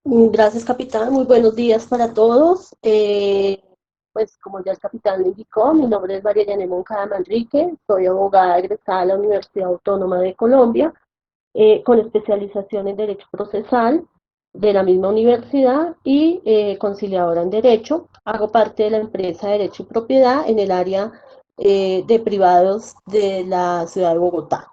Gracias, capitán. Muy buenos días para todos. Pues como ya el capitán lo indicó, mi nombre es María Yanela Moncada Manrique, soy abogada egresada de la Universidad Autónoma de Colombia, con especialización en Derecho Procesal de la misma universidad y conciliadora en Derecho. Hago parte de la empresa Derecho y Propiedad en el área de privados de la ciudad de Bogotá.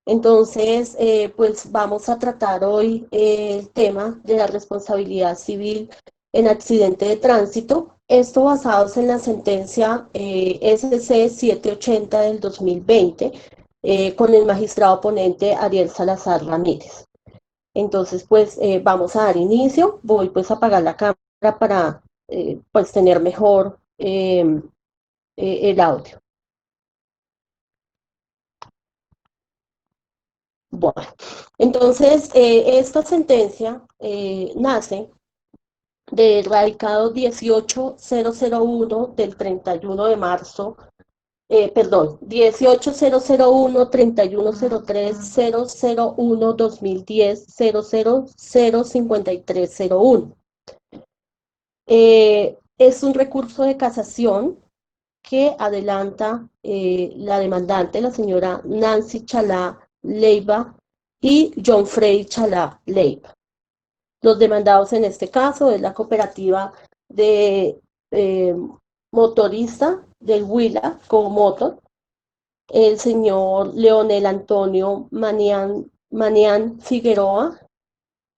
Entonces, pues vamos a tratar hoy el tema de la responsabilidad civil en accidente de tránsito. Esto basados en la sentencia SC 780 del 2020 con el magistrado ponente Ariel Salazar Ramírez. Entonces, pues vamos a dar inicio. Voy pues a apagar la cámara para pues tener mejor el audio. Bueno, entonces esta sentencia nace del radicado 18001 del 31 de marzo, perdón, 18001 3103 001 2010 005301. Es un recurso de casación que adelanta la demandante, la señora Nancy Chalá Leiva y John Frey Chalá Leiva. Los demandados en este caso es la cooperativa de eh, motorista del Huila, Comotor, el señor Leonel Antonio Manian Figueroa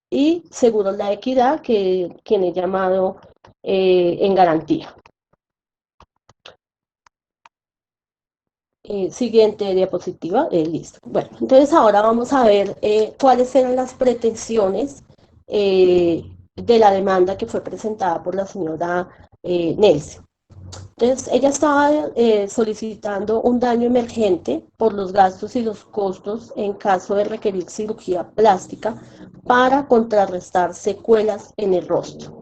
y Seguros La Equidad, que quien he llamado en garantía. Siguiente diapositiva, listo. Bueno, entonces ahora vamos a ver cuáles eran las pretensiones de la demanda que fue presentada por la señora Nelson. Entonces, ella estaba solicitando un daño emergente por los gastos y los costos en caso de requerir cirugía plástica para contrarrestar secuelas en el rostro.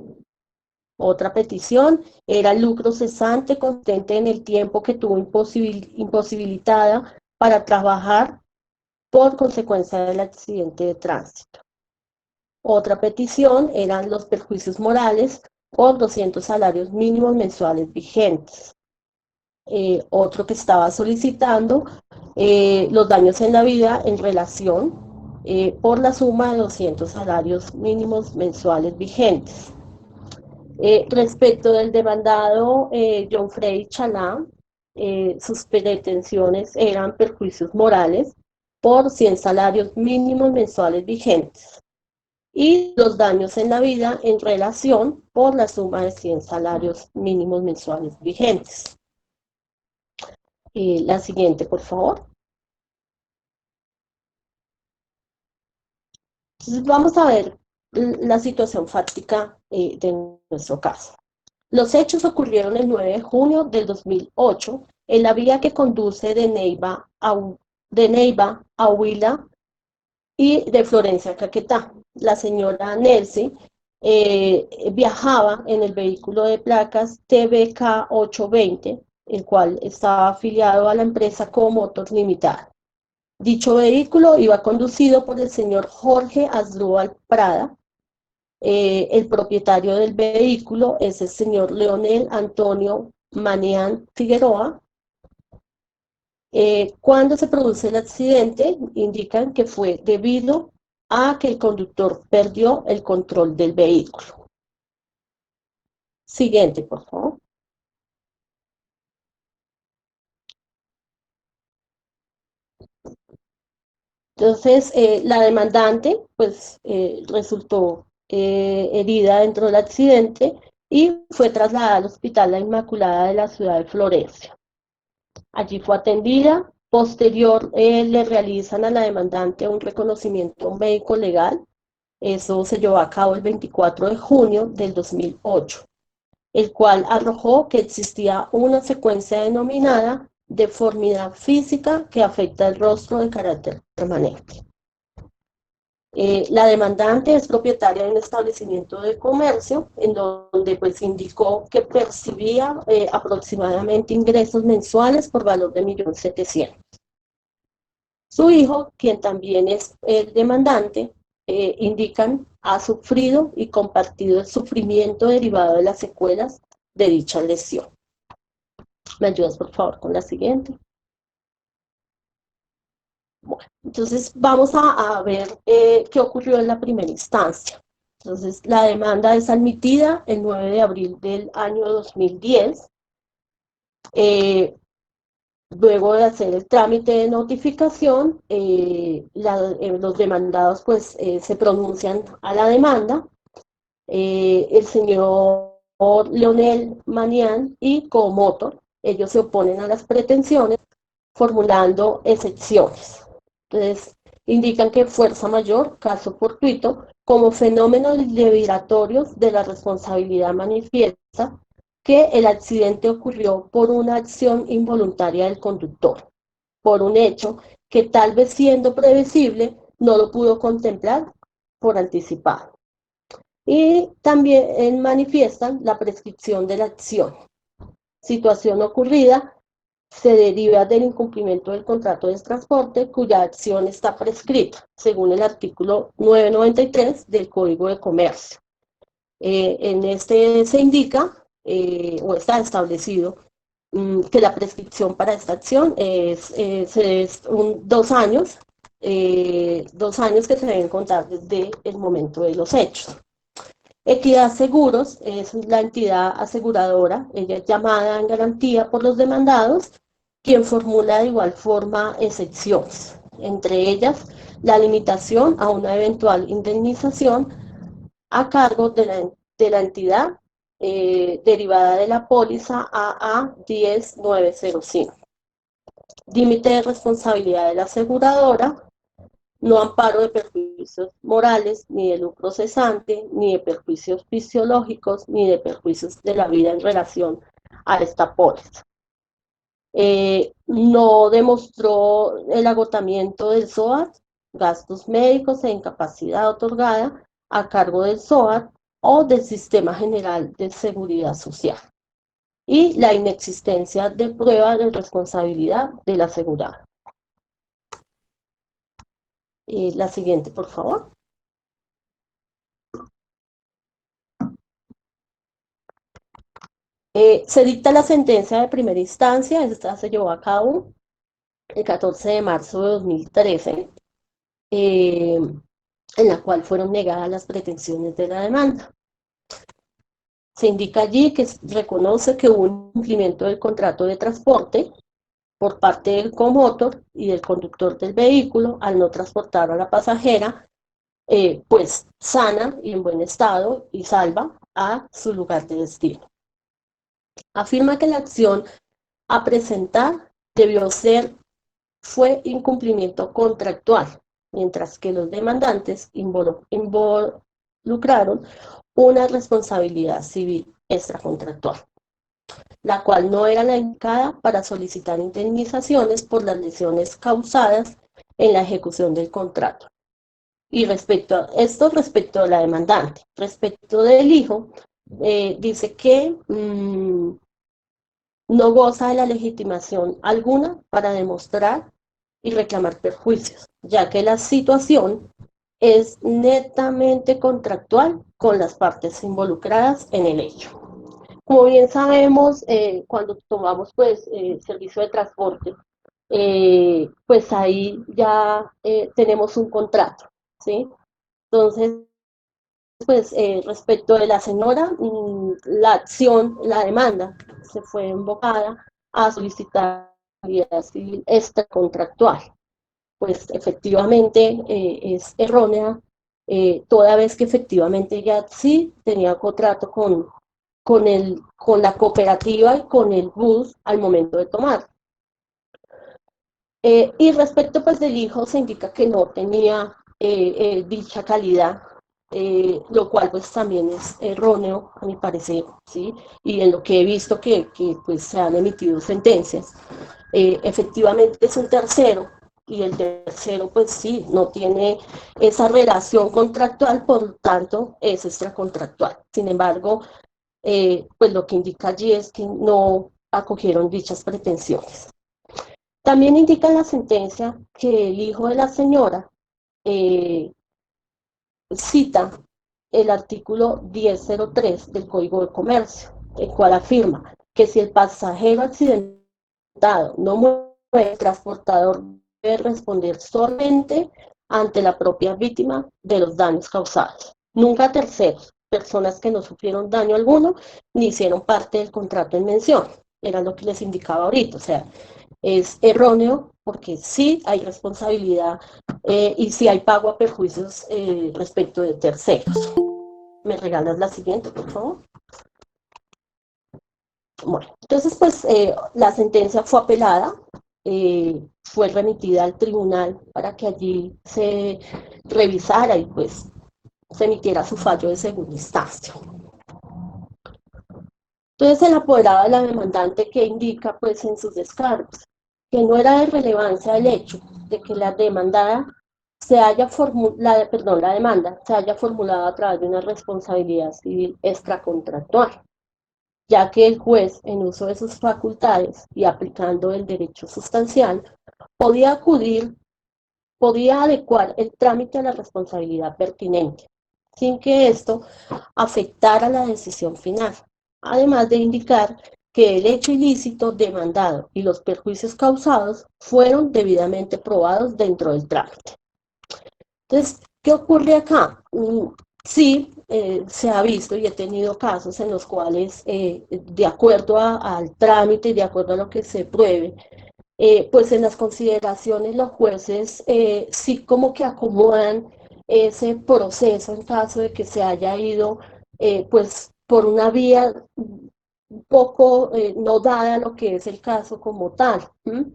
Otra petición era el lucro cesante consistente en el tiempo que tuvo imposibilitada para trabajar por consecuencia del accidente de tránsito. Otra petición eran los perjuicios morales por 200 salarios mínimos mensuales vigentes. Otro que estaba solicitando los daños en la vida en relación por la suma de 200 salarios mínimos mensuales vigentes. Respecto del demandado John Frey Chalá, sus pretensiones eran perjuicios morales por 100 salarios mínimos mensuales vigentes y los daños en la vida en relación por la suma de 100 salarios mínimos mensuales vigentes. La siguiente, por favor. Entonces vamos a ver la situación fáctica de nuestro caso. Los hechos ocurrieron el 9 de junio del 2008 en la vía que conduce de Neiva a Huila y de Florencia a Caquetá. La señora Nelcy viajaba en el vehículo de placas TBK 820, el cual estaba afiliado a la empresa Comotor Limitada. Dicho vehículo iba conducido por el señor Jorge Asdrúbal Prada. El propietario del vehículo es el señor Leonel Antonio Manian Figueroa. Cuando se produce el accidente, indican que fue debido a que el conductor perdió el control del vehículo. Siguiente, por favor. Entonces, la demandante, pues, resultó herida dentro del accidente y fue trasladada al Hospital La Inmaculada de la ciudad de Florencia. Allí fue atendida. Posterior, le realizan a la demandante un reconocimiento médico legal. Eso se llevó a cabo el 24 de junio del 2008, el cual arrojó que existía una secuencia denominada deformidad física que afecta el rostro de carácter permanente. La demandante es propietaria de un establecimiento de comercio en donde pues indicó que percibía aproximadamente ingresos mensuales por valor de 1.700.000. Su hijo, quien también es el demandante, indican ha sufrido y compartido el sufrimiento derivado de las secuelas de dicha lesión. ¿Me ayudas, por favor, con la siguiente? Bueno, entonces vamos a ver qué ocurrió en la primera instancia. Entonces, la demanda es admitida el 9 de abril del año 2010. Eh, Luego de hacer el trámite de notificación, los demandados pues se pronuncian a la demanda. El señor Leonel Manián y Comotor, ellos se oponen a las pretensiones formulando excepciones. Entonces, indican que fuerza mayor, caso fortuito, como fenómenos liberatorios de la responsabilidad manifiesta que el accidente ocurrió por una acción involuntaria del conductor, por un hecho que tal vez siendo previsible no lo pudo contemplar por anticipado. Y también manifiestan la prescripción de la acción, situación ocurrida se deriva del incumplimiento del contrato de transporte cuya acción está prescrita, según el artículo 993 del Código de Comercio. En este se indica o está establecido que la prescripción para esta acción es 2 años, 2 años que se deben contar desde el momento de los hechos. Equidad Seguros es la entidad aseguradora, ella es llamada en garantía por los demandados, quien formula de igual forma excepciones, entre ellas la limitación a una eventual indemnización a cargo de la entidad derivada de la póliza AA 10905. Límite de responsabilidad de la aseguradora, no amparo de perjuicios morales, ni de lucro cesante, ni de perjuicios fisiológicos, ni de perjuicios de la vida en relación a esta póliza. No demostró el agotamiento del SOAT, gastos médicos e incapacidad otorgada a cargo del SOAT o del Sistema General de Seguridad Social. Y la inexistencia de prueba de responsabilidad del asegurado. La siguiente, por favor. Se dicta la sentencia de primera instancia, esta se llevó a cabo el 14 de marzo de 2013, en la cual fueron negadas las pretensiones de la demanda. Se indica allí que reconoce que hubo un cumplimiento del contrato de transporte por parte del comotor y del conductor del vehículo al no transportar a la pasajera, pues sana y en buen estado y salva a su lugar de destino. Afirma que la acción a presentar fue incumplimiento contractual, mientras que los demandantes involucraron una responsabilidad civil extracontractual, la cual no era la indicada para solicitar indemnizaciones por las lesiones causadas en la ejecución del contrato. Y respecto a esto, respecto a la demandante, respecto del hijo, dice que no goza de la legitimación alguna para demostrar y reclamar perjuicios, ya que la situación es netamente contractual con las partes involucradas en el hecho. Como bien sabemos, cuando tomamos pues servicio de transporte, pues ahí ya tenemos un contrato, ¿sí? Entonces, pues respecto de la señora, la acción, la demanda, se fue invocada a solicitar vida civil extracontractual. Pues efectivamente es errónea, toda vez que efectivamente ya sí tenía contrato con la cooperativa y con el bus al momento de tomar. Y respecto pues del hijo, se indica que no tenía dicha calidad, lo cual pues también es erróneo a mi parecer, ¿sí? Y en lo que he visto que pues se han emitido sentencias, efectivamente es un tercero, y el tercero pues sí, no tiene esa relación contractual, por lo tanto es extracontractual. Sin embargo, pues lo que indica allí es que no acogieron dichas pretensiones. También indica en la sentencia que el hijo de la señora cita el artículo 1003 del Código de Comercio, el cual afirma que si el pasajero accidentado no muere, el transportador debe responder solamente ante la propia víctima de los daños causados, nunca terceros, personas que no sufrieron daño alguno ni hicieron parte del contrato en mención. Era lo que les indicaba ahorita, o sea, es erróneo porque sí hay responsabilidad y sí hay pago a perjuicios respecto de terceros. ¿Me regalas la siguiente, por favor? Bueno, entonces pues la sentencia fue apelada, fue remitida al tribunal para que allí se revisara y pues se emitiera su fallo de segunda instancia. Entonces el apoderado de la demandante que indica pues en sus descargos que no era de relevancia el hecho de que la demandada la demanda se haya formulado a través de una responsabilidad civil extracontractual, ya que el juez, en uso de sus facultades y aplicando el derecho sustancial, podía podía adecuar el trámite a la responsabilidad pertinente, sin que esto afectara la decisión final, además de indicar que el hecho ilícito demandado y los perjuicios causados fueron debidamente probados dentro del trámite. Entonces, ¿qué ocurre acá? Sí, se ha visto y he tenido casos en los cuales, de acuerdo al trámite, de acuerdo a lo que se pruebe, pues en las consideraciones los jueces sí como que acomodan ese proceso en caso de que se haya ido pues por una vía un poco no dada lo que es el caso como tal. ¿M?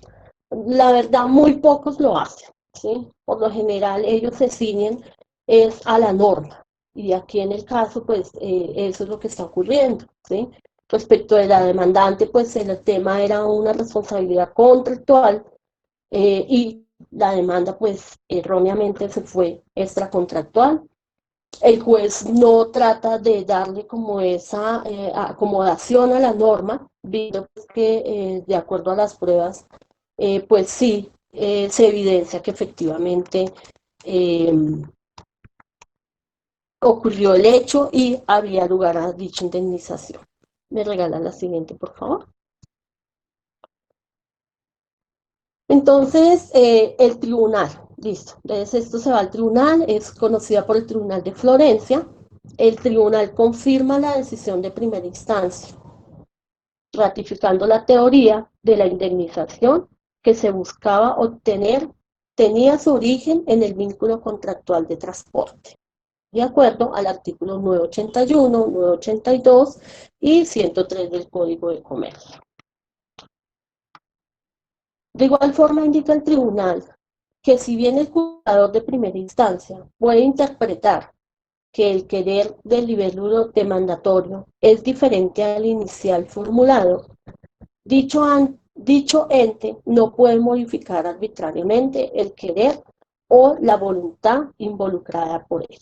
La verdad, muy pocos lo hacen, ¿sí? Por lo general, ellos se ciñen es a la norma. Y aquí en el caso, pues, eso es lo que está ocurriendo, ¿sí? Respecto de la demandante, pues, el tema era una responsabilidad contractual y la demanda, pues, erróneamente se fue extracontractual. El juez no trata de darle como esa acomodación a la norma, viendo que de acuerdo a las pruebas pues sí, se evidencia que efectivamente eh, ocurrió el hecho y había lugar a dicha indemnización. ¿Me regala la siguiente, por favor? Entonces, el tribunal, listo. Entonces, esto se va al tribunal, es conocida por el Tribunal de Florencia. El tribunal confirma la decisión de primera instancia, ratificando la teoría de la indemnización que se buscaba obtener tenía su origen en el vínculo contractual de transporte, de acuerdo al artículo 981, 982 y 103 del Código de Comercio. De igual forma indica el tribunal que si bien el juzgador de primera instancia puede interpretar que el querer del libélulo demandatorio es diferente al inicial formulado, dicho ente no puede modificar arbitrariamente el querer o la voluntad involucrada por él.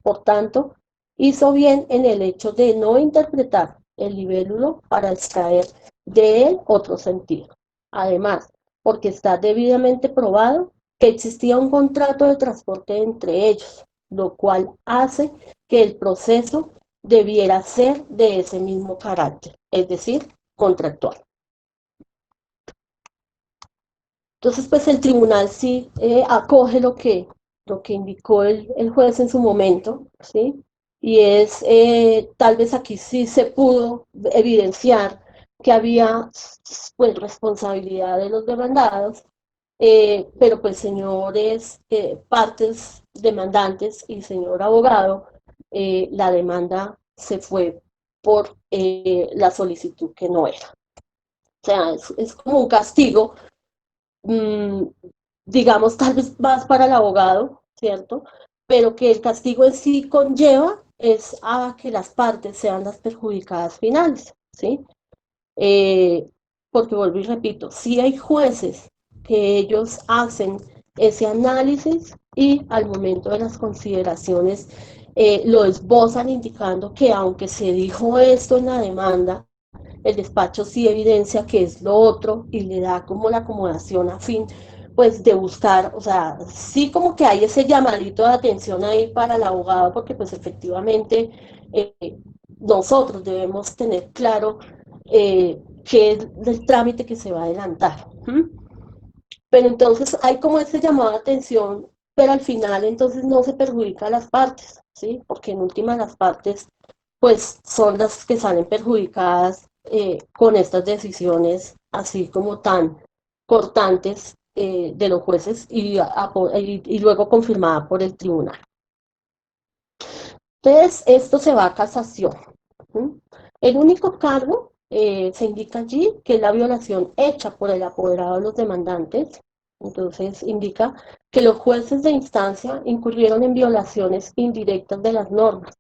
Por tanto, hizo bien en el hecho de no interpretar el libélulo para extraer de él otro sentido. Además, porque está debidamente probado que existía un contrato de transporte entre ellos, lo cual hace que el proceso debiera ser de ese mismo carácter, es decir, contractual. Entonces, pues el tribunal sí acoge lo que indicó el juez en su momento, ¿sí? Y es, tal vez aquí sí se pudo evidenciar que había pues responsabilidad de los demandados, pero pues señores partes demandantes y señor abogado, la demanda se fue por la solicitud que no era. O sea, es como un castigo mmm, digamos, tal vez más para el abogado, ¿cierto? Pero que el castigo en sí conlleva es a que las partes sean las perjudicadas finales, ¿sí? Eh, Porque vuelvo y repito, sí hay jueces que ellos hacen ese análisis y al momento de las consideraciones lo esbozan indicando que aunque se dijo esto en la demanda, el despacho sí evidencia que es lo otro y le da como la acomodación a fin pues de buscar, o sea, sí como que hay ese llamadito de atención ahí para el abogado, porque pues efectivamente eh, nosotros debemos tener claro qué es el trámite que se va a adelantar. ¿Mm? Pero entonces hay como ese llamado de atención, pero al final entonces no se perjudica a las partes, ¿sí? Porque en última las partes pues son las que salen perjudicadas con estas decisiones así como tan cortantes de los jueces y luego confirmada por el tribunal. Entonces, esto se va a casación. ¿Sí? El único cargo se indica allí que es la violación hecha por el apoderado de los demandantes. Entonces, indica que los jueces de instancia incurrieron en violaciones indirectas de las normas,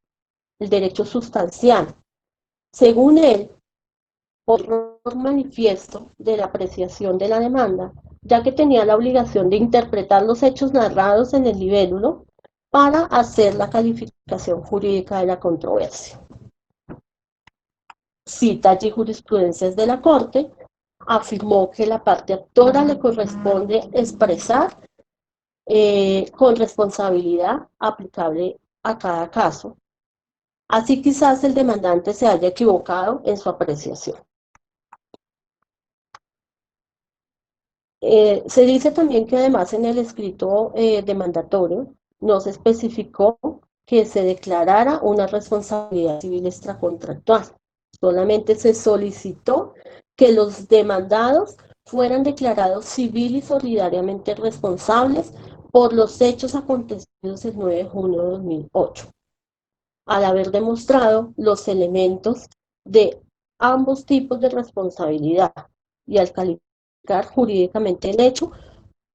el derecho sustancial. Según él, por error manifiesto de la apreciación de la demanda, ya que tenía la obligación de interpretar los hechos narrados en el libélulo para hacer la calificación jurídica de la controversia. Cita allí jurisprudencias de la Corte, afirmó que la parte actora le corresponde expresar con responsabilidad aplicable a cada caso. Así quizás el demandante se haya equivocado en su apreciación. Se dice también que además en el escrito demandatorio no se especificó que se declarara una responsabilidad civil extracontractual. Solamente se solicitó que los demandados fueran declarados civil y solidariamente responsables por los hechos acontecidos el 9 de junio de 2008, al haber demostrado los elementos de ambos tipos de responsabilidad y al calificar jurídicamente el hecho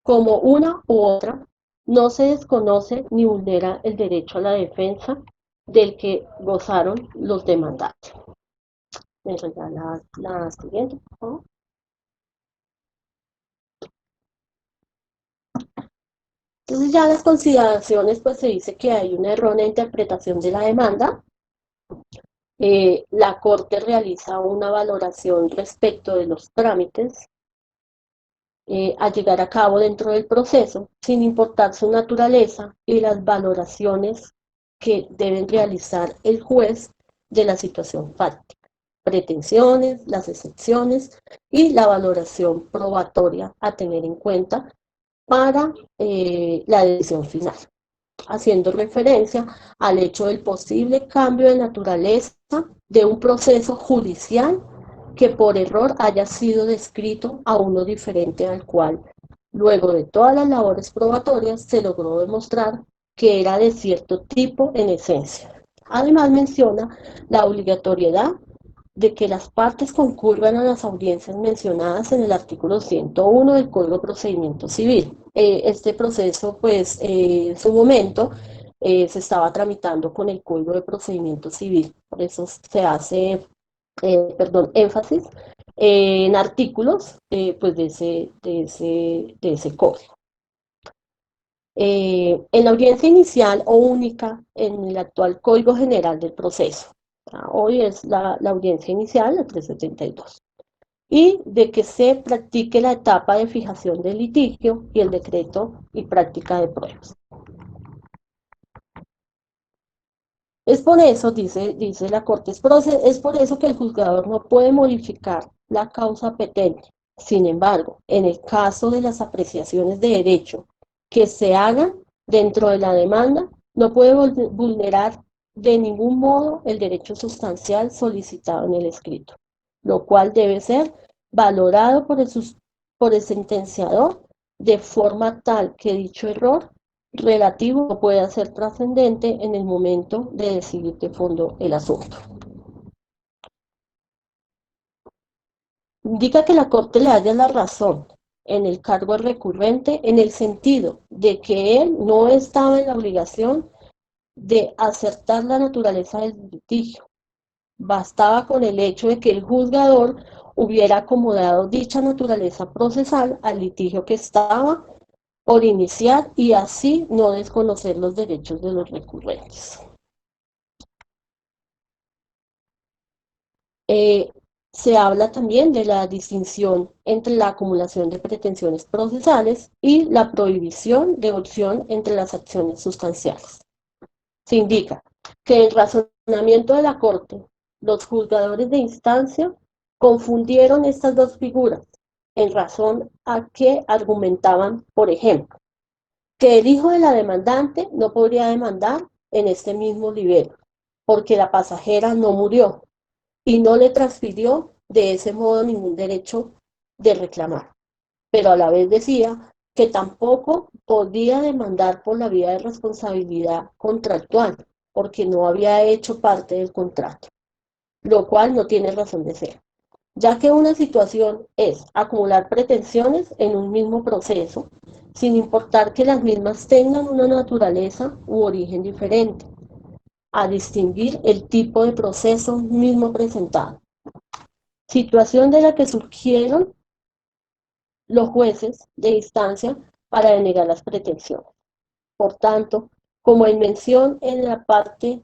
como una u otra, no se desconoce ni vulnera el derecho a la defensa del que gozaron los demandantes. Me regala la siguiente, por favor. Entonces ya las consideraciones, pues se dice que hay una errónea interpretación de la demanda. La Corte realiza una valoración respecto de los trámites a llegar a cabo dentro del proceso, sin importar su naturaleza y las valoraciones que deben realizar el juez de la situación fáctica, pretensiones, las excepciones y la valoración probatoria a tener en cuenta para la decisión final, haciendo referencia al hecho del posible cambio de naturaleza de un proceso judicial que por error haya sido descrito a uno diferente al cual, luego de todas las labores probatorias, se logró demostrar que era de cierto tipo en esencia. Además menciona la obligatoriedad de que las partes concurran a las audiencias mencionadas en el artículo 101 del Código de Procedimiento Civil. Este proceso, pues, en su momento se estaba tramitando con el Código de Procedimiento Civil, por eso se hace, énfasis en artículos pues de ese código. En la audiencia inicial o única en el actual Código General del Proceso. Hoy es la audiencia inicial, la 372. Y de que se practique la etapa de fijación del litigio y el decreto y práctica de pruebas. Es por eso, dice la Corte, es por eso que el juzgador no puede modificar la causa petente. Sin embargo, en el caso de las apreciaciones de derecho que se hagan dentro de la demanda, no puede vulnerar de ningún modo el derecho sustancial solicitado en el escrito, lo cual debe ser valorado por el sentenciador de forma tal que dicho error relativo pueda ser trascendente en el momento de decidir de fondo el asunto. Indica que la Corte le haya la razón en el cargo recurrente en el sentido de que él no estaba en la obligación de acertar la naturaleza del litigio. Bastaba con el hecho de que el juzgador hubiera acomodado dicha naturaleza procesal al litigio que estaba por iniciar y así no desconocer los derechos de los recurrentes. Se habla también de la distinción entre la acumulación de pretensiones procesales y la prohibición de opción entre las acciones sustanciales. Se indica que el razonamiento de la Corte, los juzgadores de instancia confundieron estas dos figuras en razón a que argumentaban, por ejemplo, que el hijo de la demandante no podría demandar en este mismo libelo, porque la pasajera no murió y no le transfirió de ese modo ningún derecho de reclamar. Pero a la vez decía que tampoco podía demandar por la vía de responsabilidad contractual, porque no había hecho parte del contrato, lo cual no tiene razón de ser, ya que una situación es acumular pretensiones en un mismo proceso, sin importar que las mismas tengan una naturaleza u origen diferente, a distinguir el tipo de proceso mismo presentado. Situación de la que surgieron los jueces de instancia para denegar las pretensiones. Por tanto, como en mención en la parte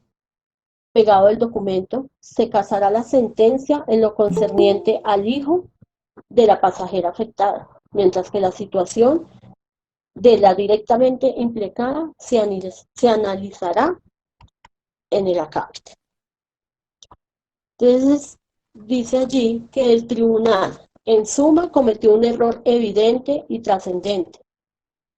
pegado del documento, se casará la sentencia en lo concerniente al hijo de la pasajera afectada, mientras que la situación de la directamente implicada se analizará en el acápite. Entonces, dice allí que el tribunal, en suma, cometió un error evidente y trascendente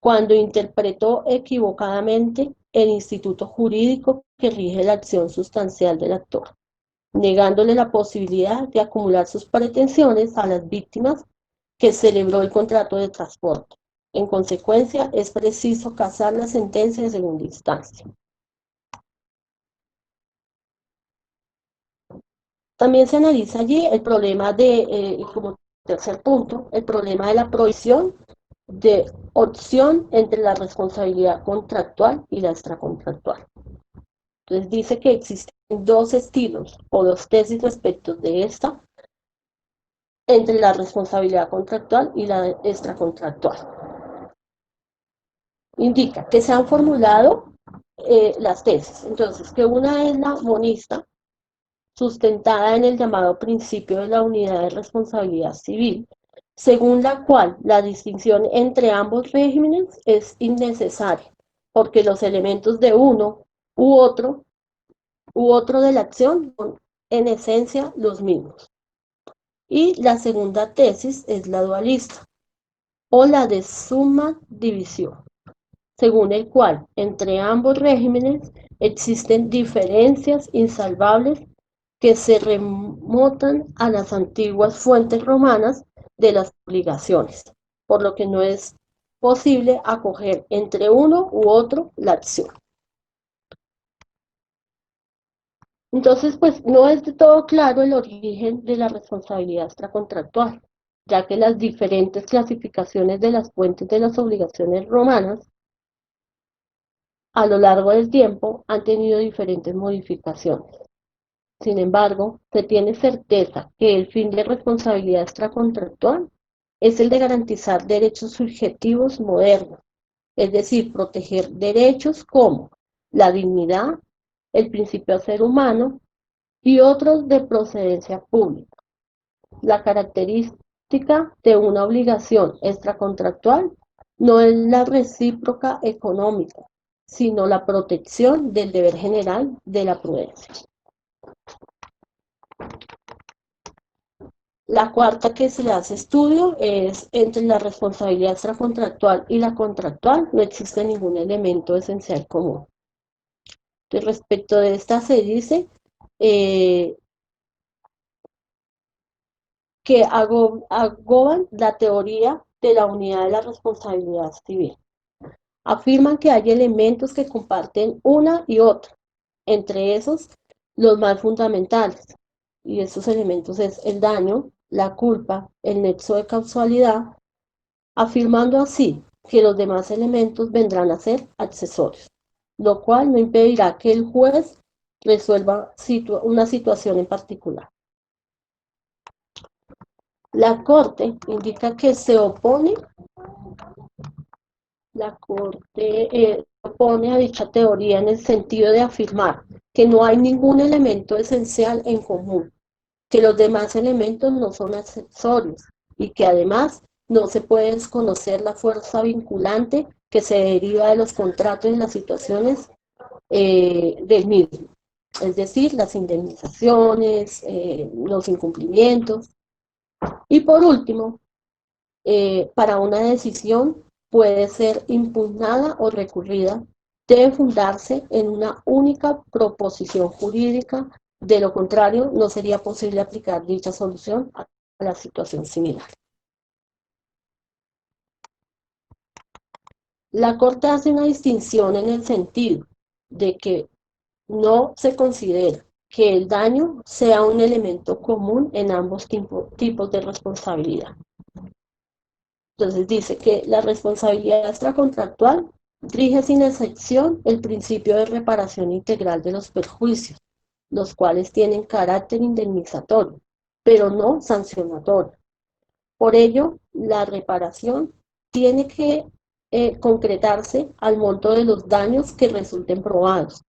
cuando interpretó equivocadamente el instituto jurídico que rige la acción sustancial del actor, negándole la posibilidad de acumular sus pretensiones a las víctimas que celebró el contrato de transporte. En consecuencia, es preciso casar la sentencia de segunda instancia. También se analiza allí el problema como tercer punto, el problema de la prohibición de opción entre la responsabilidad contractual y la extracontractual. Entonces dice que existen dos estilos o dos tesis respecto de esta entre la responsabilidad contractual y la extracontractual. Indica que se han formulado las tesis. Entonces, que una es la monista, sustentada en el llamado principio de la unidad de responsabilidad civil, según la cual la distinción entre ambos regímenes es innecesaria, porque los elementos de uno u otro de la acción son en esencia los mismos. Y la segunda tesis es la dualista, o la de suma división, según el cual entre ambos regímenes existen diferencias insalvables que se remontan a las antiguas fuentes romanas de las obligaciones, por lo que no es posible acoger entre uno u otro la acción. Entonces, pues no es de todo claro el origen de la responsabilidad extracontractual, ya que las diferentes clasificaciones de las fuentes de las obligaciones romanas a lo largo del tiempo han tenido diferentes modificaciones. Sin embargo, se tiene certeza que el fin de responsabilidad extracontractual es el de garantizar derechos subjetivos modernos, es decir, proteger derechos como la dignidad, el principio de ser humano y otros de procedencia pública. La característica de una obligación extracontractual no es la recíproca económica, sino la protección del deber general de la prudencia. La cuarta que se le hace estudio es entre la responsabilidad extracontractual y la contractual, no existe ningún elemento esencial común. Entonces, respecto de esta se dice que agoban la teoría de la unidad de la responsabilidad civil. Afirman que hay elementos que comparten una y otra, entre esos los más fundamentales, y esos elementos es el daño, la culpa, el nexo de causalidad, afirmando así que los demás elementos vendrán a ser accesorios, lo cual no impedirá que el juez resuelva una situación en particular. La Corte indica que la Corte opone a dicha teoría en el sentido de afirmar que no hay ningún elemento esencial en común, que los demás elementos no son accesorios y que además no se puede desconocer la fuerza vinculante que se deriva de los contratos y las situaciones del mismo, es decir, las indemnizaciones, los incumplimientos. Y por último, para una decisión puede ser impugnada o recurrida, debe fundarse en una única proposición jurídica, de lo contrario no sería posible aplicar dicha solución a la situación similar. La Corte hace una distinción en el sentido de que no se considera que el daño sea un elemento común en ambos tipos de responsabilidad. Entonces dice que la responsabilidad extracontractual rige sin excepción el principio de reparación integral de los perjuicios, los cuales tienen carácter indemnizatorio, pero no sancionatorio. Por ello, la reparación tiene que concretarse al monto de los daños que resulten probados,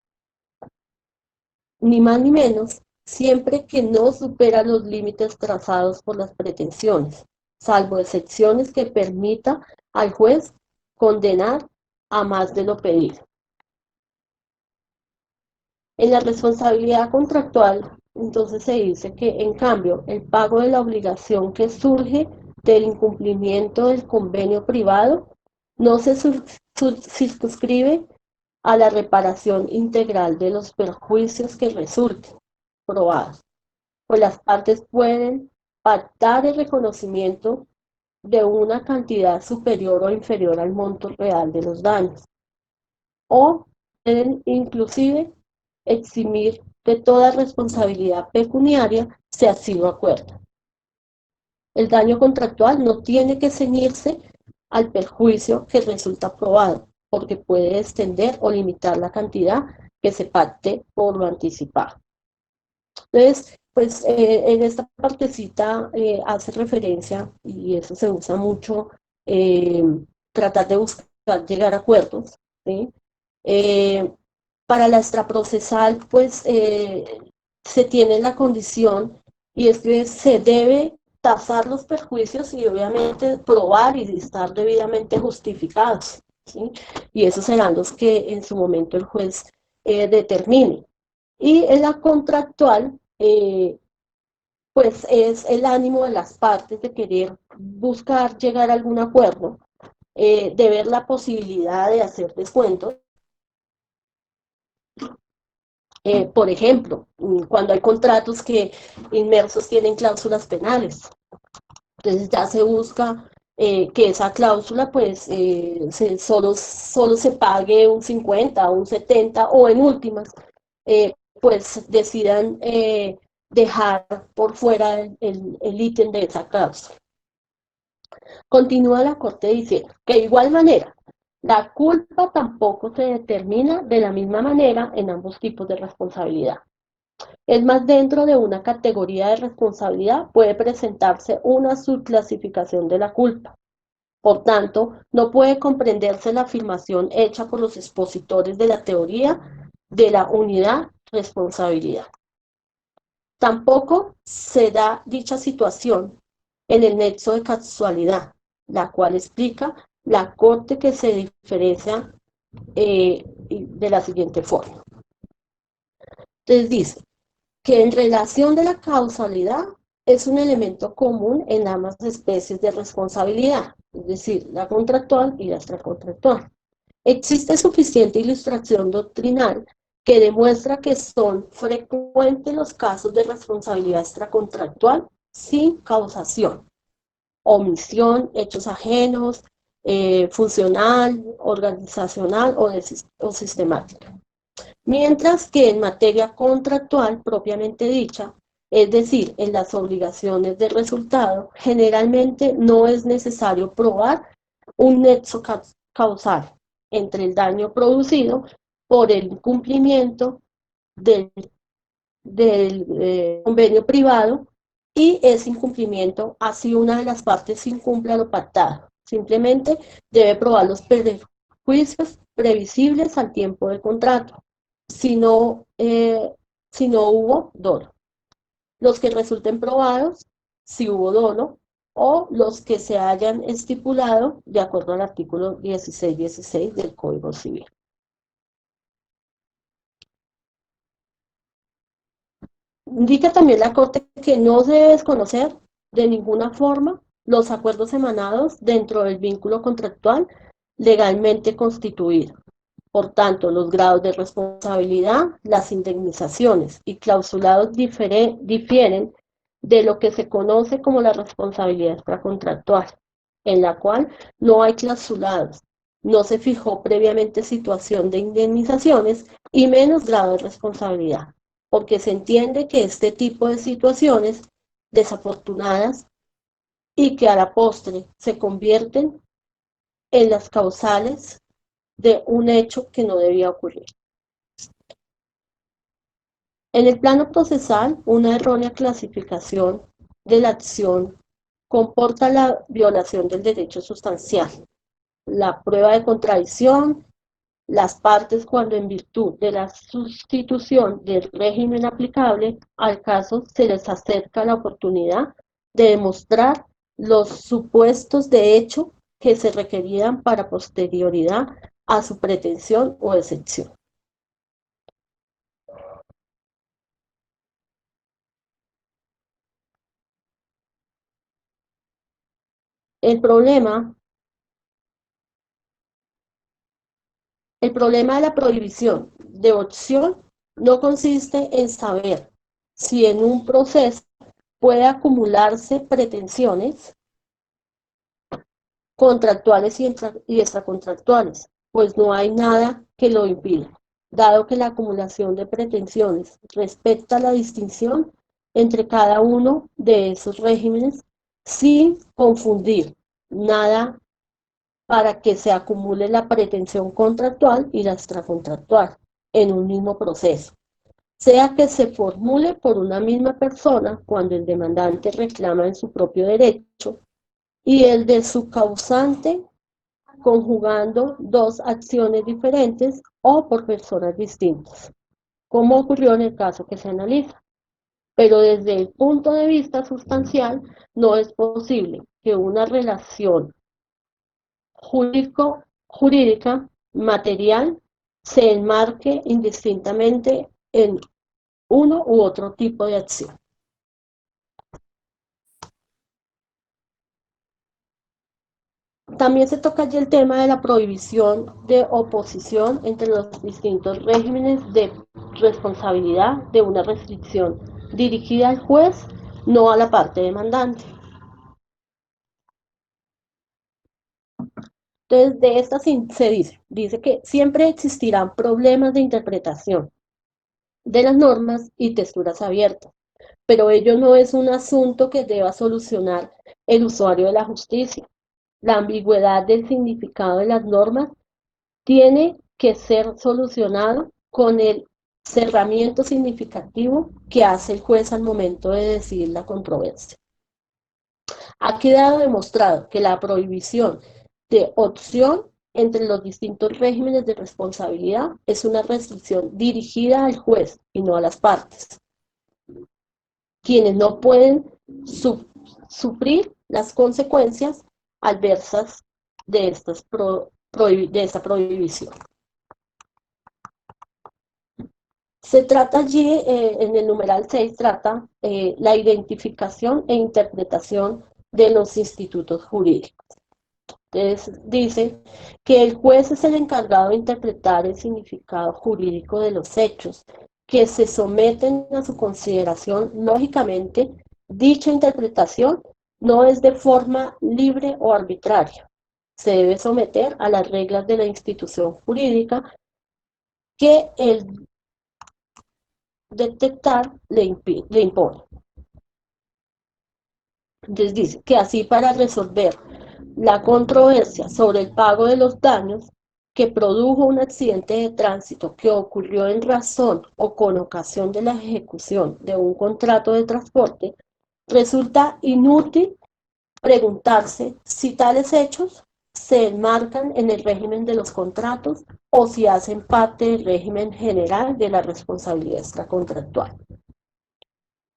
ni más ni menos, siempre que no supera los límites trazados por las pretensiones, salvo excepciones que permita al juez condenar a más de lo pedido. En la responsabilidad contractual, entonces se dice que, en cambio, el pago de la obligación que surge del incumplimiento del convenio privado no se circunscribe a la reparación integral de los perjuicios que resulten probados, pues las partes pueden pactar el reconocimiento de una cantidad superior o inferior al monto real de los daños, o pueden inclusive eximir de toda responsabilidad pecuniaria si así lo acuerdan. El daño contractual no tiene que ceñirse al perjuicio que resulta probado, porque puede extender o limitar la cantidad que se pacte por lo anticipado. Entonces, pues en esta partecita hace referencia, y eso se usa mucho, eh, tratar de buscar llegar a acuerdos, ¿sí? Eh, para la extraprocesal, pues se tiene la condición, y es que se debe tasar los perjuicios y obviamente probar y estar debidamente justificados, ¿sí? Y esos serán los que en su momento el juez determine. Y en la contractual, pues es el ánimo de las partes de querer buscar llegar a algún acuerdo, de ver la posibilidad de hacer descuentos. Por ejemplo, cuando hay contratos que inmersos tienen cláusulas penales, entonces ya se busca que esa cláusula pues solo se pague un 50, un 70 o en últimas pues decidan dejar por fuera el ítem de esa cláusula. Continúa la Corte diciendo que de igual manera la culpa tampoco se determina de la misma manera en ambos tipos de responsabilidad. Es más, dentro de una categoría de responsabilidad puede presentarse una subclasificación de la culpa. Por tanto, no puede comprenderse la afirmación hecha por los expositores de la teoría de la unidad responsabilidad. Tampoco se da dicha situación en el nexo de casualidad, la cual explica la Corte que se diferencia de la siguiente forma. Entonces dice que en relación de la causalidad es un elemento común en ambas especies de responsabilidad, es decir, la contractual y la extracontractual. Existe suficiente ilustración doctrinal que demuestra que son frecuentes los casos de responsabilidad extracontractual sin causación, omisión, hechos ajenos, funcional, organizacional o sistemática. Mientras que en materia contractual propiamente dicha, es decir, en las obligaciones de resultado, generalmente no es necesario probar un nexo causal entre el daño producido por el incumplimiento del, del convenio privado y ese incumplimiento, así una de las partes incumpla lo pactado. Simplemente debe probar los perjuicios previsibles al tiempo del contrato, si no, si no hubo dolo. los que resulten probados si hubo dolo o los que se hayan estipulado de acuerdo al artículo 1616 del Código Civil. Indica también la Corte que no se debe desconocer de ninguna forma los acuerdos emanados dentro del vínculo contractual legalmente constituido. Por tanto, los grados de responsabilidad, las indemnizaciones y clausulados difieren de lo que se conoce como la responsabilidad extracontractual, en la cual no hay clausulados, no se fijó previamente situación de indemnizaciones y menos grado de responsabilidad, porque se entiende que este tipo de situaciones desafortunadas y que a la postre se convierten en las causales de un hecho que no debía ocurrir. En el plano procesal, una errónea clasificación de la acción comporta la violación del derecho sustancial, la prueba de contradicción, las partes cuando en virtud de la sustitución del régimen aplicable al caso se les acerca la oportunidad de demostrar los supuestos de hecho que se requerían para posterioridad a su pretensión o excepción. El problema El problema de la prohibición de opción no consiste en saber si en un proceso puede acumularse pretensiones contractuales y extracontractuales, pues no hay nada que lo impida, dado que la acumulación de pretensiones respecta la distinción entre cada uno de esos regímenes sin confundir nada para que se acumule la pretensión contractual y la extracontractual en un mismo proceso, sea que se formule por una misma persona cuando el demandante reclama en su propio derecho y el de su causante conjugando dos acciones diferentes o por personas distintas, como ocurrió en el caso que se analiza. Pero desde el punto de vista sustancial, no es posible que una relación jurídica material se enmarque indistintamente en uno u otro tipo de acción. También se toca allí el tema de la prohibición de oposición entre los distintos regímenes de responsabilidad de una restricción dirigida al juez, no a la parte demandante. Entonces, de esta se dice que siempre existirán problemas de interpretación de las normas y texturas abiertas, pero ello no es un asunto que deba solucionar el usuario de la justicia. La ambigüedad del significado de las normas tiene que ser solucionado con el cerramiento significativo que hace el juez al momento de decidir la controversia. Ha quedado demostrado que la prohibición de opción entre los distintos regímenes de responsabilidad es una restricción dirigida al juez y no a las partes, quienes no pueden sufrir las consecuencias adversas de esta prohibición. Se trata allí, en el numeral 6, trata la identificación e interpretación de los institutos jurídicos. Entonces, dice que el juez es el encargado de interpretar el significado jurídico de los hechos que se someten a su consideración. Lógicamente, dicha interpretación no es de forma libre o arbitraria. Se debe someter a las reglas de la institución jurídica que el detectar le impone. Entonces dice que así para resolver la controversia sobre el pago de los daños que produjo un accidente de tránsito que ocurrió en razón o con ocasión de la ejecución de un contrato de transporte, resulta inútil preguntarse si tales hechos se enmarcan en el régimen de los contratos o si hacen parte del régimen general de la responsabilidad extracontractual.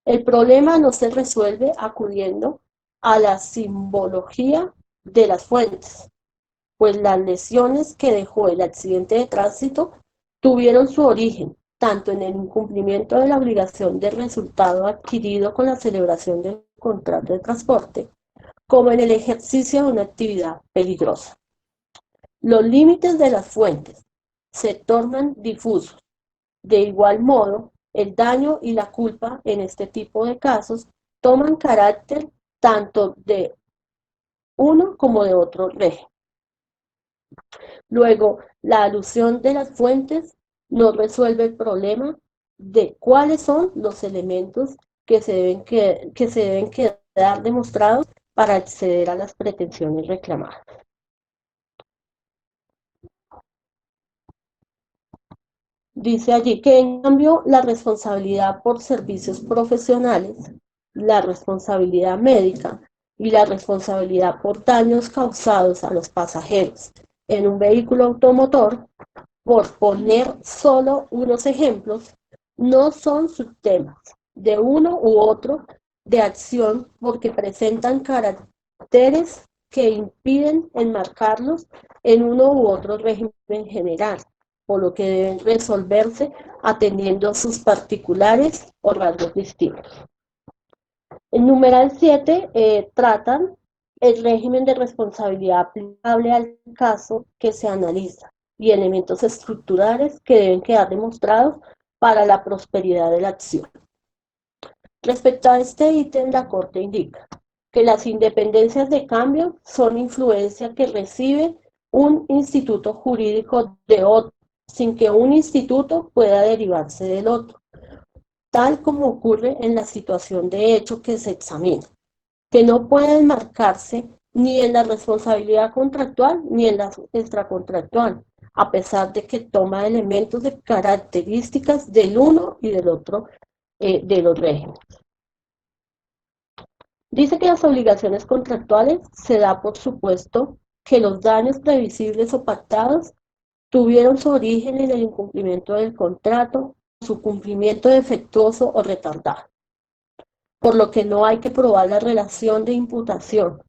El problema no se resuelve acudiendo a la simbología de las fuentes, pues las lesiones que dejó el accidente de tránsito tuvieron su origen tanto en el incumplimiento de la obligación de resultado adquirido con la celebración del contrato de transporte, como en el ejercicio de una actividad peligrosa. Los límites de las fuentes se tornan difusos. De igual modo, el daño y la culpa en este tipo de casos toman carácter tanto de uno como de otro régimen. Luego, la alusión de las fuentes no resuelve el problema de cuáles son los elementos que se deben quedar demostrados para acceder a las pretensiones reclamadas. Dice allí que en cambio la responsabilidad por servicios profesionales, la responsabilidad médica y la responsabilidad por daños causados a los pasajeros en un vehículo automotor, por poner solo unos ejemplos, no son subtemas de uno u otro de acción porque presentan caracteres que impiden enmarcarlos en uno u otro régimen general, por lo que deben resolverse atendiendo sus particulares o rasgos distintos. El numeral 7 tratan el régimen de responsabilidad aplicable al caso que se analiza y elementos estructurales que deben quedar demostrados para la prosperidad de la acción. Respecto a este ítem, la Corte indica que las independencias de cambio son influencia que recibe un instituto jurídico de otro, sin que un instituto pueda derivarse del otro, tal como ocurre en la situación de hecho que se examina, que no puede enmarcarse ni en la responsabilidad contractual ni en la extracontractual, a pesar de que toma elementos de características del uno y del otro de los regímenes. Dice que las obligaciones contractuales se da por supuesto que los daños previsibles o pactados tuvieron su origen en el incumplimiento del contrato, su cumplimiento defectuoso o retardado, por lo que no hay que probar la relación de imputación,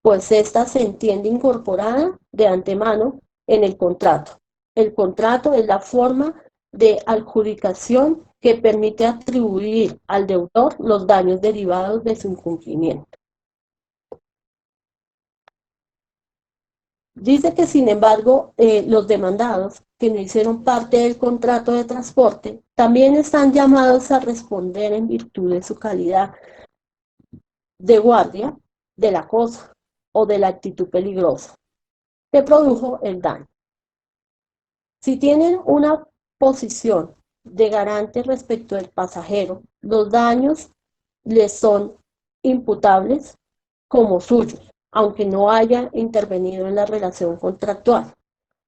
pues ésta se entiende incorporada de antemano en el contrato. El contrato es la forma de adjudicación que permite atribuir al deudor los daños derivados de su incumplimiento. Dice que, sin embargo, los demandados que no hicieron parte del contrato de transporte también están llamados a responder en virtud de su calidad de guardia de la cosa o de la actitud peligrosa que produjo el daño. Si tienen una posición de garante respecto del pasajero, los daños les son imputables como suyos, aunque no haya intervenido en la relación contractual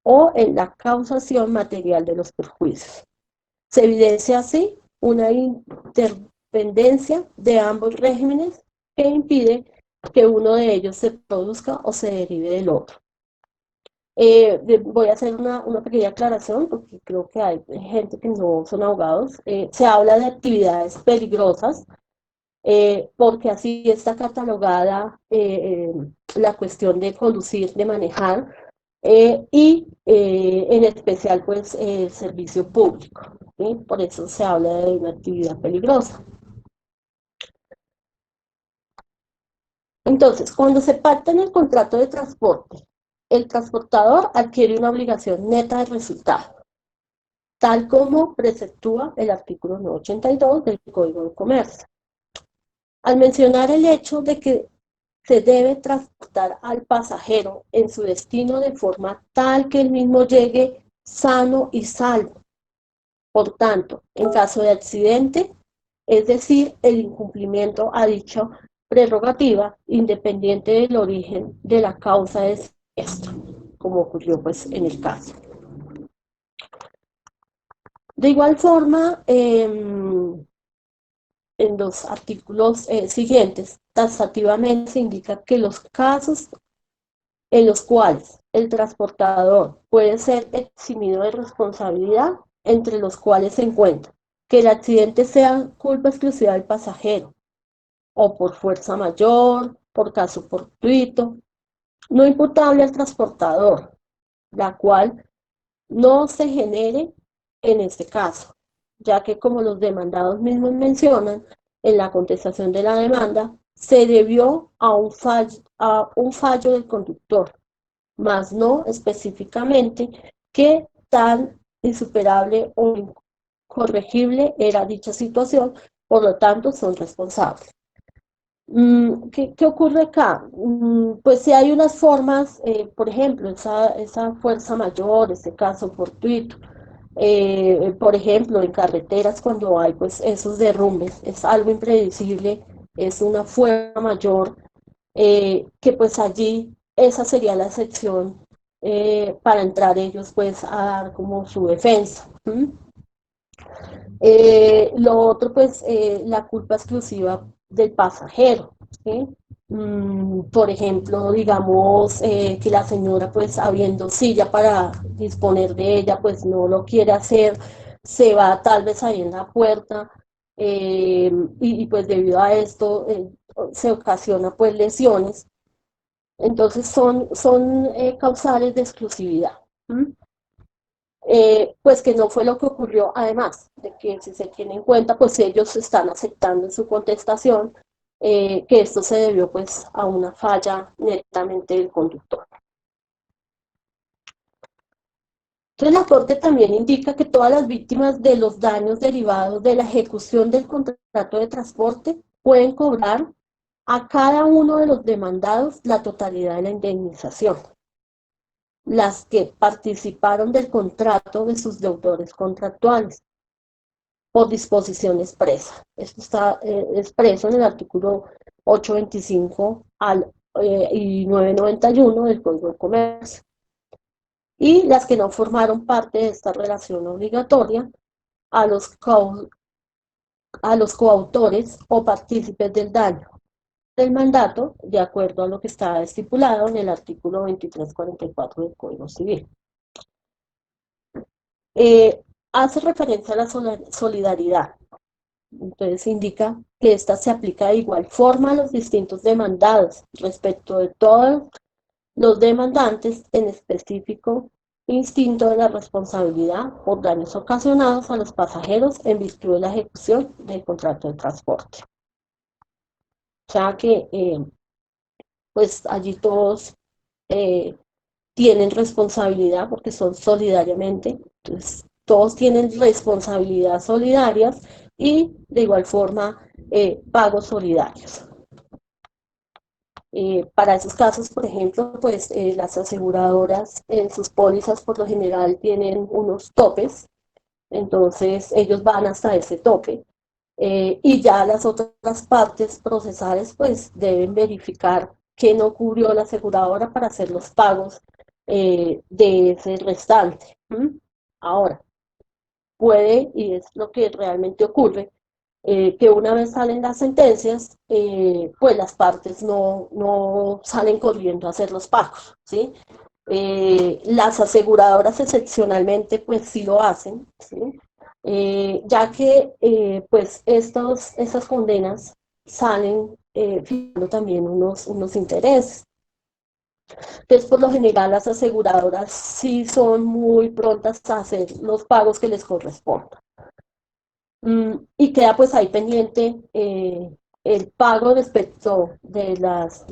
o en la causación material de los perjuicios. Se evidencia así una interdependencia de ambos regímenes que impide que uno de ellos se produzca o se derive del otro. Voy a hacer una pequeña aclaración porque creo que hay gente que no son abogados. Se habla de actividades peligrosas porque así está catalogada la cuestión de conducir, de manejar y en especial pues el servicio público, ¿sí? Por eso se habla de una actividad peligrosa. Entonces, cuando se pacta en el contrato de transporte, el transportador adquiere una obligación neta de resultado, tal como preceptúa el artículo 982 del Código de Comercio. Al mencionar el hecho de que se debe transportar al pasajero en su destino de forma tal que el mismo llegue sano y salvo. Por tanto, en caso de accidente, es decir, el incumplimiento a dicha prerrogativa, independiente del origen de la causa de siniestro, como ocurrió pues en el caso. De igual forma, en los artículos siguientes, taxativamente se indica que los casos en los cuales el transportador puede ser eximido de responsabilidad, entre los cuales se encuentran que el accidente sea culpa exclusiva del pasajero, o por fuerza mayor, por caso fortuito, no imputable al transportador, la cual no se genere en este caso, ya que como los demandados mismos mencionan, en la contestación de la demanda se debió a un fallo del conductor, más no específicamente qué tan insuperable o incorregible era dicha situación, por lo tanto son responsables. ¿Qué ocurre acá? Pues si hay unas formas, por ejemplo, esa fuerza mayor, ese caso fortuito, por ejemplo, en carreteras cuando hay pues esos derrumbes, es algo impredecible, es una fuerza mayor, que pues allí esa sería la excepción para entrar ellos pues a dar como su defensa. Lo otro, pues, la culpa exclusiva del pasajero, ¿sí? Por ejemplo, digamos que la señora, pues, habiendo silla para disponer de ella, pues no lo quiere hacer, se va tal vez ahí en la puerta, pues debido a esto se ocasiona pues lesiones. Entonces son causales de exclusividad. ¿Mm? Pues que no fue lo que ocurrió, además de que si se tiene en cuenta, pues ellos están aceptando en su contestación que esto se debió pues a una falla netamente del conductor. Entonces la Corte también indica que todas las víctimas de los daños derivados de la ejecución del contrato de transporte pueden cobrar a cada uno de los demandados la totalidad de la indemnización, las que participaron del contrato de sus deudores contractuales por disposición expresa. Esto está expreso en el artículo 825 y 991 del Código de Comercio. Y las que no formaron parte de esta relación obligatoria a a los coautores o partícipes del daño del mandato, de acuerdo a lo que está estipulado en el artículo 2344 del Código Civil. Hace referencia a la solidaridad. Entonces indica que esta se aplica de igual forma a los distintos demandados respecto de todos los demandantes, en específico instinto de la responsabilidad por daños ocasionados a los pasajeros en virtud de la ejecución del contrato de transporte. O sea que pues allí todos eh, tienen responsabilidad porque son solidariamente, entonces todos tienen responsabilidad solidarias y de igual forma pagos solidarios. Para esos casos, por ejemplo, pues las aseguradoras en sus pólizas por lo general tienen unos topes, entonces ellos van hasta ese tope y ya las otras partes procesales pues deben verificar que no cubrió la aseguradora para hacer los pagos de ese restante. Ahora, puede, y es lo que realmente ocurre, que una vez salen las sentencias, pues las partes no salen corriendo a hacer los pagos, ¿sí? Las aseguradoras excepcionalmente pues sí lo hacen, ¿sí? Ya que pues esas condenas salen fijando también unos intereses. Entonces, por lo general, las aseguradoras sí son muy prontas a hacer los pagos que les correspondan. Y queda pues ahí pendiente el pago respecto de las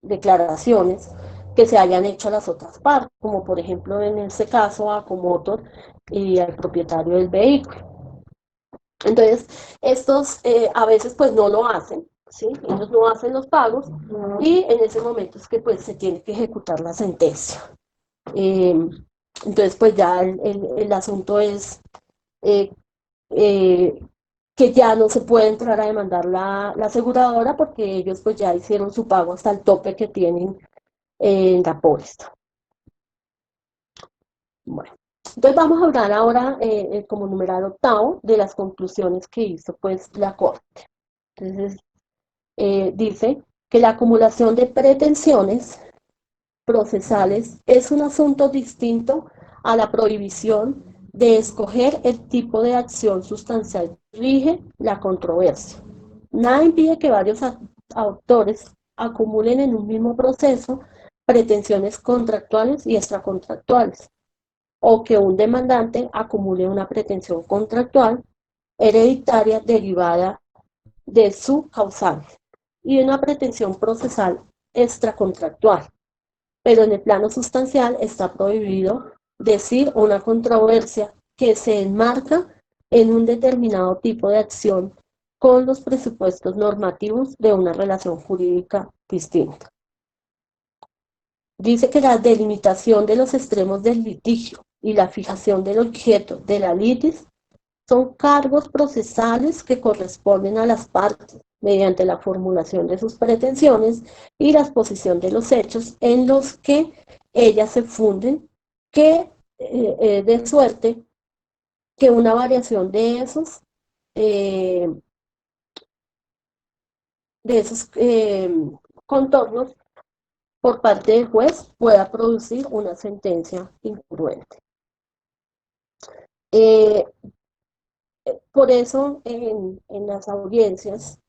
declaraciones que se hayan hecho a las otras partes, como por ejemplo en este caso a Comotor y al propietario del vehículo. Entonces, estos a veces pues no lo hacen, ¿sí? Ellos no hacen los pagos y en ese momento es que pues se tiene que ejecutar la sentencia. Eh, entonces pues ya el asunto es eh, eh, que ya no se puede entrar a demandar la aseguradora porque ellos pues ya hicieron su pago hasta el tope que tienen en la póliza. Bueno, entonces vamos a hablar ahora como numeral octavo de las conclusiones que hizo pues la Corte. Entonces dice que la acumulación de pretensiones procesales es un asunto distinto a la prohibición de escoger el tipo de acción sustancial que rige la controversia. Nada impide que varios autores acumulen en un mismo proceso pretensiones contractuales y extracontractuales, o que un demandante acumule una pretensión contractual hereditaria derivada de su causal y una pretensión procesal extracontractual. Pero en el plano sustancial está prohibido decir una controversia que se enmarca en un determinado tipo de acción con los presupuestos normativos de una relación jurídica distinta. Dice que la delimitación de los extremos del litigio y la fijación del objeto de la litis son cargos procesales que corresponden a las partes mediante la formulación de sus pretensiones y la exposición de los hechos en los que ellas se funden, que de suerte que una variación eh, de esos contornos por parte del juez pueda producir una sentencia incongruente. Eh, por eso en las audiencias,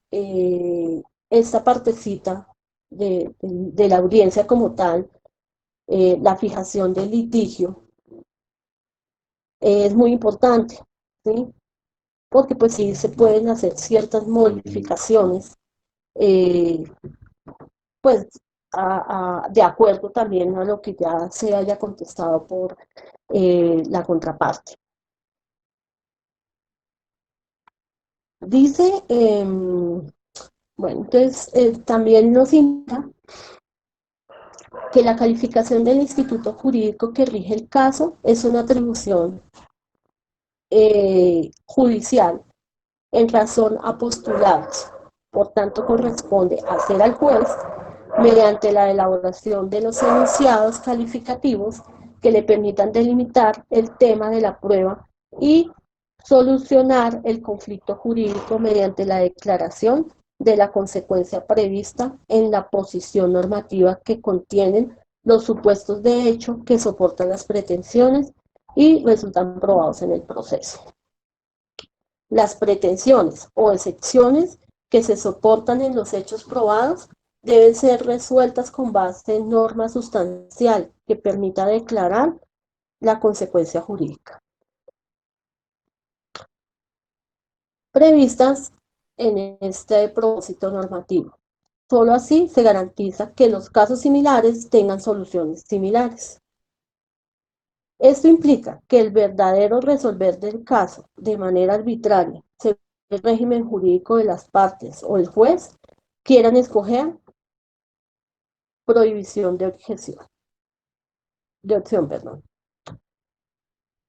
esta partecita de la audiencia como tal, la fijación del litigio, es muy importante, ¿sí? Porque pues sí se pueden hacer ciertas modificaciones, eh, pues de acuerdo también a lo que ya se haya contestado por la contraparte. Dice, bueno, entonces también nos indica que la calificación del instituto jurídico que rige el caso es una atribución judicial en razón a postulados. Por tanto, corresponde hacer al juez mediante la elaboración de los enunciados calificativos que le permitan delimitar el tema de la prueba y solucionar el conflicto jurídico mediante la declaración de la consecuencia prevista en la posición normativa que contienen los supuestos de hecho que soportan las pretensiones y resultan probados en el proceso. Las pretensiones o excepciones que se soportan en los hechos probados deben ser resueltas con base en norma sustancial que permita declarar la consecuencia jurídica previstas en este propósito normativo. Solo así se garantiza que los casos similares tengan soluciones similares. Esto implica que el verdadero resolver del caso de manera arbitraria, según el régimen jurídico de las partes o el juez, quieran escoger prohibición de objeción, de opción, perdón.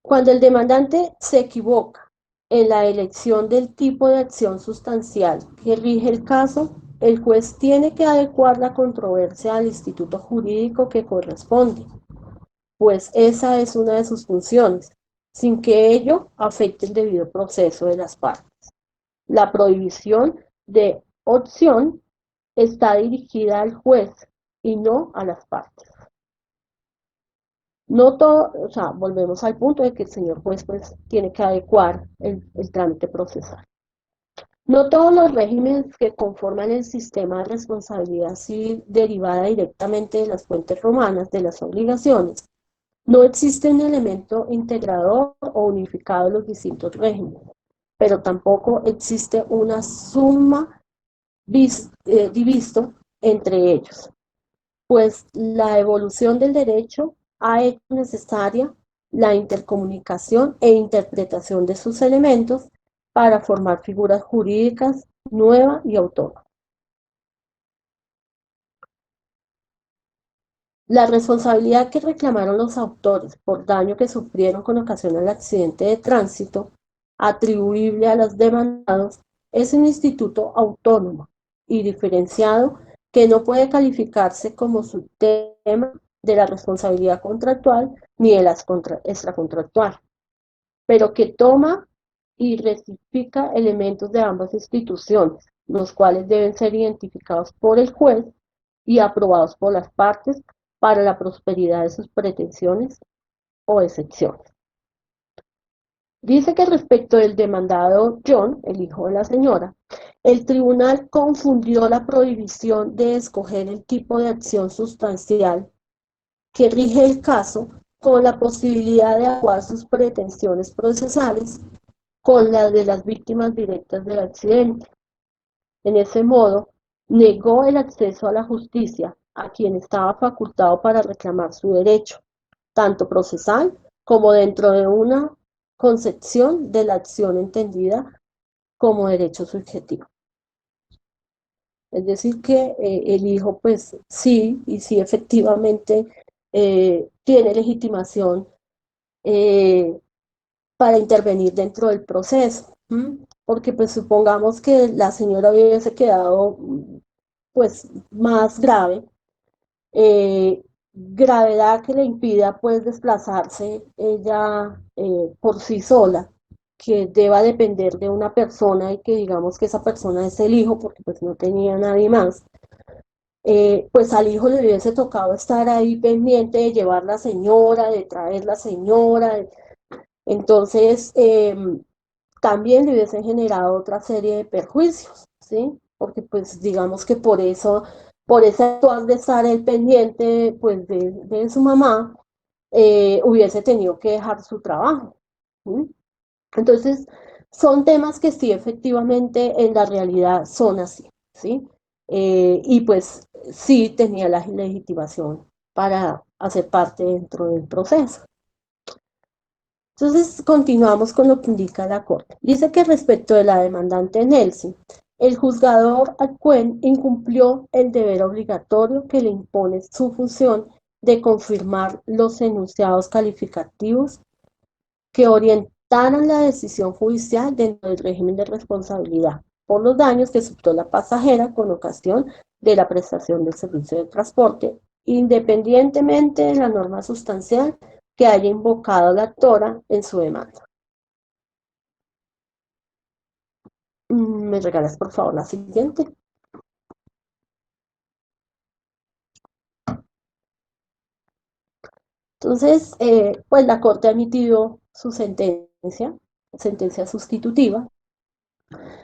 Cuando el demandante se equivoca en la elección del tipo de acción sustancial que rige el caso, el juez tiene que adecuar la controversia al instituto jurídico que corresponde, pues esa es una de sus funciones, sin que ello afecte el debido proceso de las partes. La prohibición de opción está dirigida al juez y no a las partes. No todo, o sea, volvemos al punto de que el señor juez pues tiene que adecuar el trámite procesal. No todos los regímenes que conforman el sistema de responsabilidad civil derivada directamente de las fuentes romanas de las obligaciones. No existe un elemento integrador o unificado de los distintos regímenes, pero tampoco existe una suma divisto entre ellos, pues la evolución del derecho ha hecho necesaria la intercomunicación e interpretación de sus elementos para formar figuras jurídicas nuevas y autónomas. La responsabilidad que reclamaron los autores por daño que sufrieron con ocasión del accidente de tránsito, atribuible a los demandados, es un instituto autónomo y diferenciado que no puede calificarse como subtema de la responsabilidad contractual ni de la extracontractual, pero que toma y rectifica elementos de ambas instituciones, los cuales deben ser identificados por el juez y aprobados por las partes para la prosperidad de sus pretensiones o excepciones. Dice que respecto del demandado John, el hijo de la señora, el tribunal confundió la prohibición de escoger el tipo de acción sustancial que rige el caso con la posibilidad de adecuar sus pretensiones procesales con las de las víctimas directas del accidente. En ese modo, negó el acceso a la justicia a quien estaba facultado para reclamar su derecho, tanto procesal como dentro de una concepción de la acción entendida como derecho subjetivo. Es decir, que el hijo, pues sí, y sí efectivamente tiene legitimación eh, para intervenir dentro del proceso. ¿M? Porque pues supongamos que la señora hubiese quedado pues más grave, gravedad que le impida pues desplazarse ella por sí sola, que deba depender de una persona y que digamos que esa persona es el hijo porque pues no tenía nadie más, pues al hijo le hubiese tocado estar ahí pendiente de llevar la señora, de traer la señora, entonces también le hubiesen generado otra serie de perjuicios, ¿sí? Porque pues digamos que por ese actuar de estar el pendiente pues de su mamá, hubiese tenido que dejar su trabajo. ¿Sí? Entonces, son temas que sí efectivamente en la realidad son así, ¿sí? Y pues sí tenía la legitimación para hacer parte dentro del proceso. Entonces, continuamos con lo que indica la Corte. Dice que respecto de la demandante Nelson, el juzgador Alcuén incumplió el deber obligatorio que le impone su función de confirmar los enunciados calificativos que orientaran la decisión judicial dentro del régimen de responsabilidad por los daños que sufrió la pasajera con ocasión de la prestación del servicio de transporte, independientemente de la norma sustancial que haya invocado la actora en su demanda. ¿Me regalas por favor la siguiente? Entonces, pues la Corte ha emitido su sentencia sustitutiva,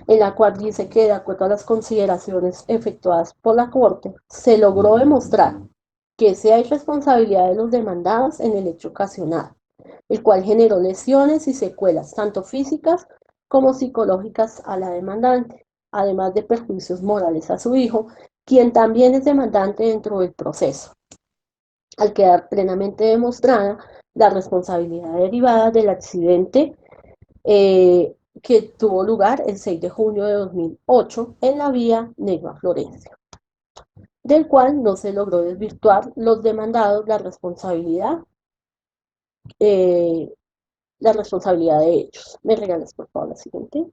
en la cual dice que de acuerdo a las consideraciones efectuadas por la Corte, se logró demostrar que sí hay responsabilidad de los demandados en el hecho ocasionado, el cual generó lesiones y secuelas tanto físicas como psicológicas a la demandante, además de perjuicios morales a su hijo, quien también es demandante dentro del proceso, al quedar plenamente demostrada la responsabilidad derivada del accidente que tuvo lugar el 6 de junio de 2008 en la vía Neiva-Florencia, del cual no se logró desvirtuar los demandados eh, la responsabilidad de ellos. ¿Me regalas por favor la siguiente?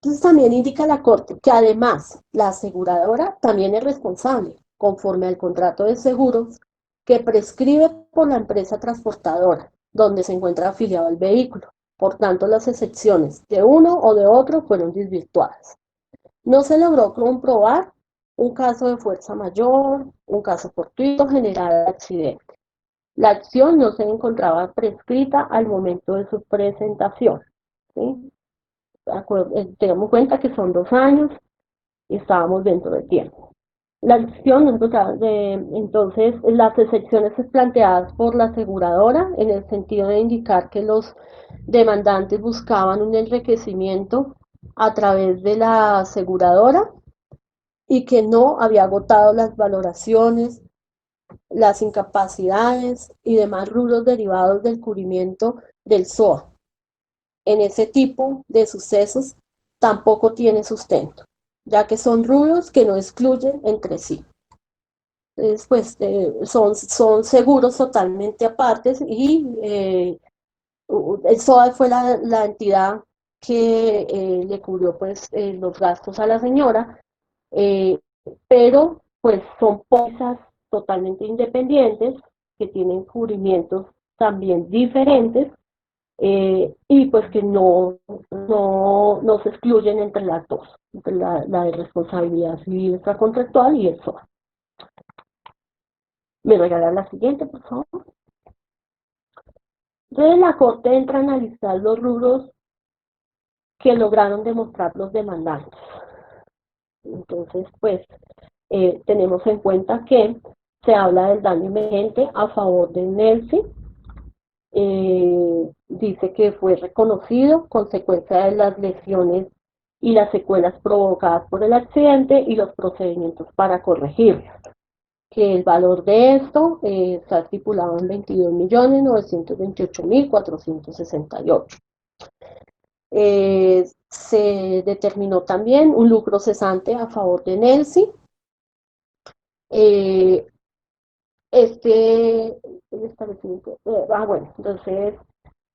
Entonces también indica la Corte que además la aseguradora también es responsable, conforme al contrato de seguros que prescribe por la empresa transportadora, donde se encuentra afiliado el vehículo. Por tanto, las excepciones de uno o de otro fueron desvirtuadas. No se logró comprobar un caso de fuerza mayor, un caso fortuito generado de accidente. La acción no se encontraba prescrita al momento de su presentación. ¿Sí? Tengamos en cuenta que son 2 años y estábamos dentro del tiempo. La acción, entonces, las excepciones planteadas por la aseguradora en el sentido de indicar que los demandantes buscaban un enriquecimiento a través de la aseguradora y que no había agotado las valoraciones, las incapacidades y demás rubros derivados del cubrimiento del SOA. En ese tipo de sucesos tampoco tiene sustento, ya que son rubros que no excluyen entre sí. Pues, son seguros totalmente apartes y el SOA fue la entidad que le cubrió pues, los gastos a la señora, eh, pero pues son pólizas totalmente independientes que tienen cubrimientos también diferentes y pues que no se excluyen entre las dos, entre la de responsabilidad civil extracontractual y el SOA. ¿Me regalan la siguiente, por favor? Entonces la Corte entra a analizar los rubros que lograron demostrar los demandantes. Entonces, pues, tenemos en cuenta que se habla del daño emergente a favor de Nelsi. Dice que fue reconocido consecuencia de las lesiones y las secuelas provocadas por el accidente y los procedimientos para corregirlas. Que el valor de esto está estipulado en 22.928.468. Se determinó también un lucro cesante a favor de Nelsi. Eh, el establecimiento, bueno, entonces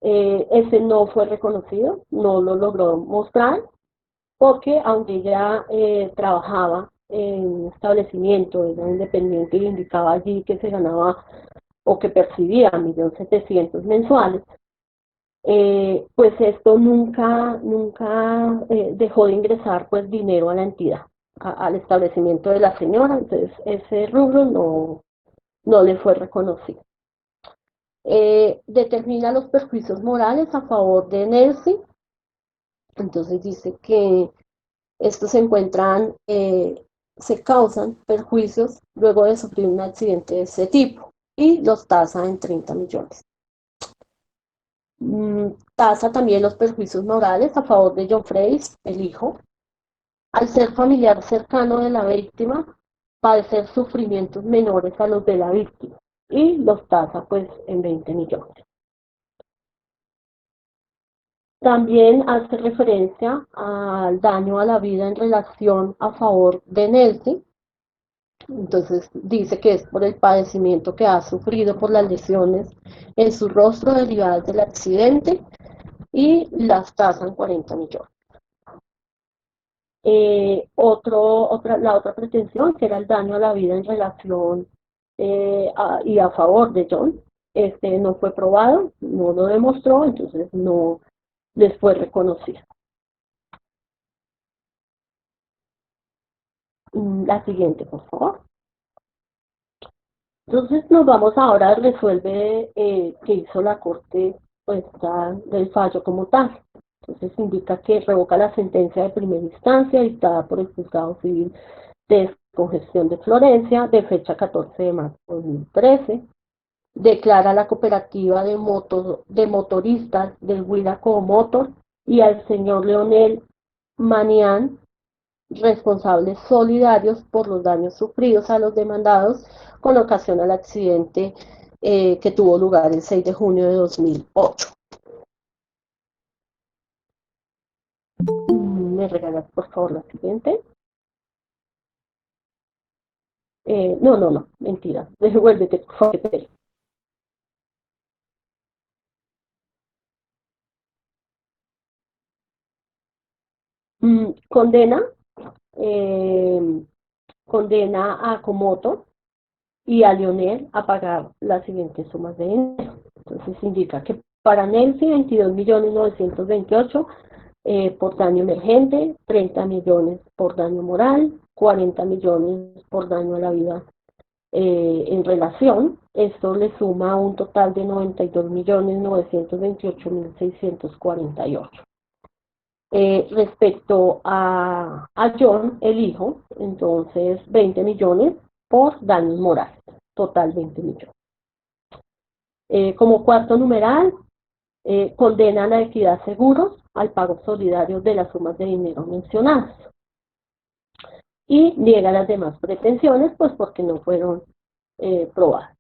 ese no fue reconocido, no lo logró mostrar, porque aunque ella trabajaba en un establecimiento, era independiente y indicaba allí que se ganaba o que percibía 1.700.000 mensuales, pues esto nunca dejó de ingresar pues dinero a la entidad, al establecimiento de la señora, entonces ese rubro no le fue reconocido. Determina los perjuicios morales a favor de Nelsi, entonces dice que estos se causan perjuicios luego de sufrir un accidente de ese tipo y los tasa en 30 millones. Tasa también los perjuicios morales a favor de John Freys, el hijo, al ser familiar cercano de la víctima, padecer sufrimientos menores a los de la víctima y los tasa pues en 20 millones. También hace referencia al daño a la vida en relación a favor de Nelson. Entonces dice que es por el padecimiento que ha sufrido por las lesiones en su rostro derivadas del accidente y las tasan 40 millones. La otra pretensión, que era el daño a la vida en relación y a favor de John, no fue probado, no lo demostró, entonces no les fue reconocido. La siguiente, por favor. Entonces nos vamos ahora a resuelve qué hizo la Corte pues, del fallo como tal. Entonces indica que revoca la sentencia de primera instancia dictada por el Juzgado Civil de Descongestión de Florencia de fecha 14 de marzo de 2013. Declara a la cooperativa de motoristas del Huila Motor y al señor Leonel Manián responsables solidarios por los daños sufridos a los demandados con ocasión al accidente que tuvo lugar el 6 de junio de 2008. ¿Me regalas, por favor, la siguiente? No, mentira. Devuélvete, por favor. Condena, eh, condena a Comoto y a Lionel a pagar las siguientes sumas de dinero. Entonces indica que para Nelsi 22.928 por daño emergente, 30 millones por daño moral, 40 millones por daño a la vida en relación. Esto le suma un total de 92.928.648. Respecto a John, el hijo, entonces 20 millones por daños morales, total 20 millones. Como cuarto numeral, condenan a Equidad Seguros al pago solidario de las sumas de dinero mencionadas y niega las demás pretensiones, pues porque no fueron probadas.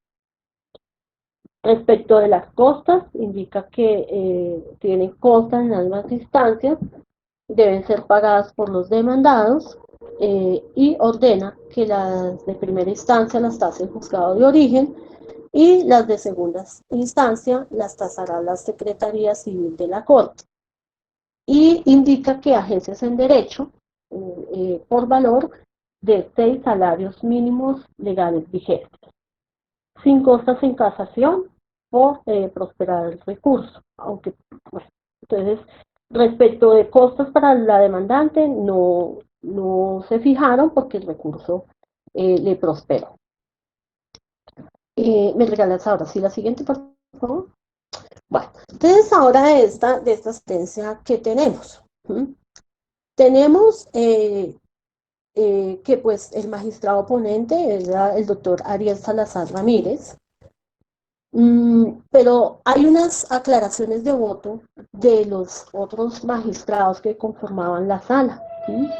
Respecto de las costas, indica que tienen costas en ambas instancias, deben ser pagadas por los demandados y ordena que las de primera instancia las tase el juzgado de origen y las de segunda instancia las tasará la Secretaría Civil de la Corte. Y indica que agencias en derecho por valor de 6 salarios mínimos legales vigentes, sin costas en casación por prosperar el recurso. Aunque, bueno, entonces, respecto de costos para la demandante, no se fijaron porque el recurso le prosperó. ¿Me regalas ahora sí la siguiente, por favor? Bueno, entonces ahora de esta sentencia, ¿qué tenemos? ¿Mm? Tenemos que pues el magistrado ponente era el doctor Ariel Salazar Ramírez, pero hay unas aclaraciones de voto de los otros magistrados que conformaban la sala. ¿Sí?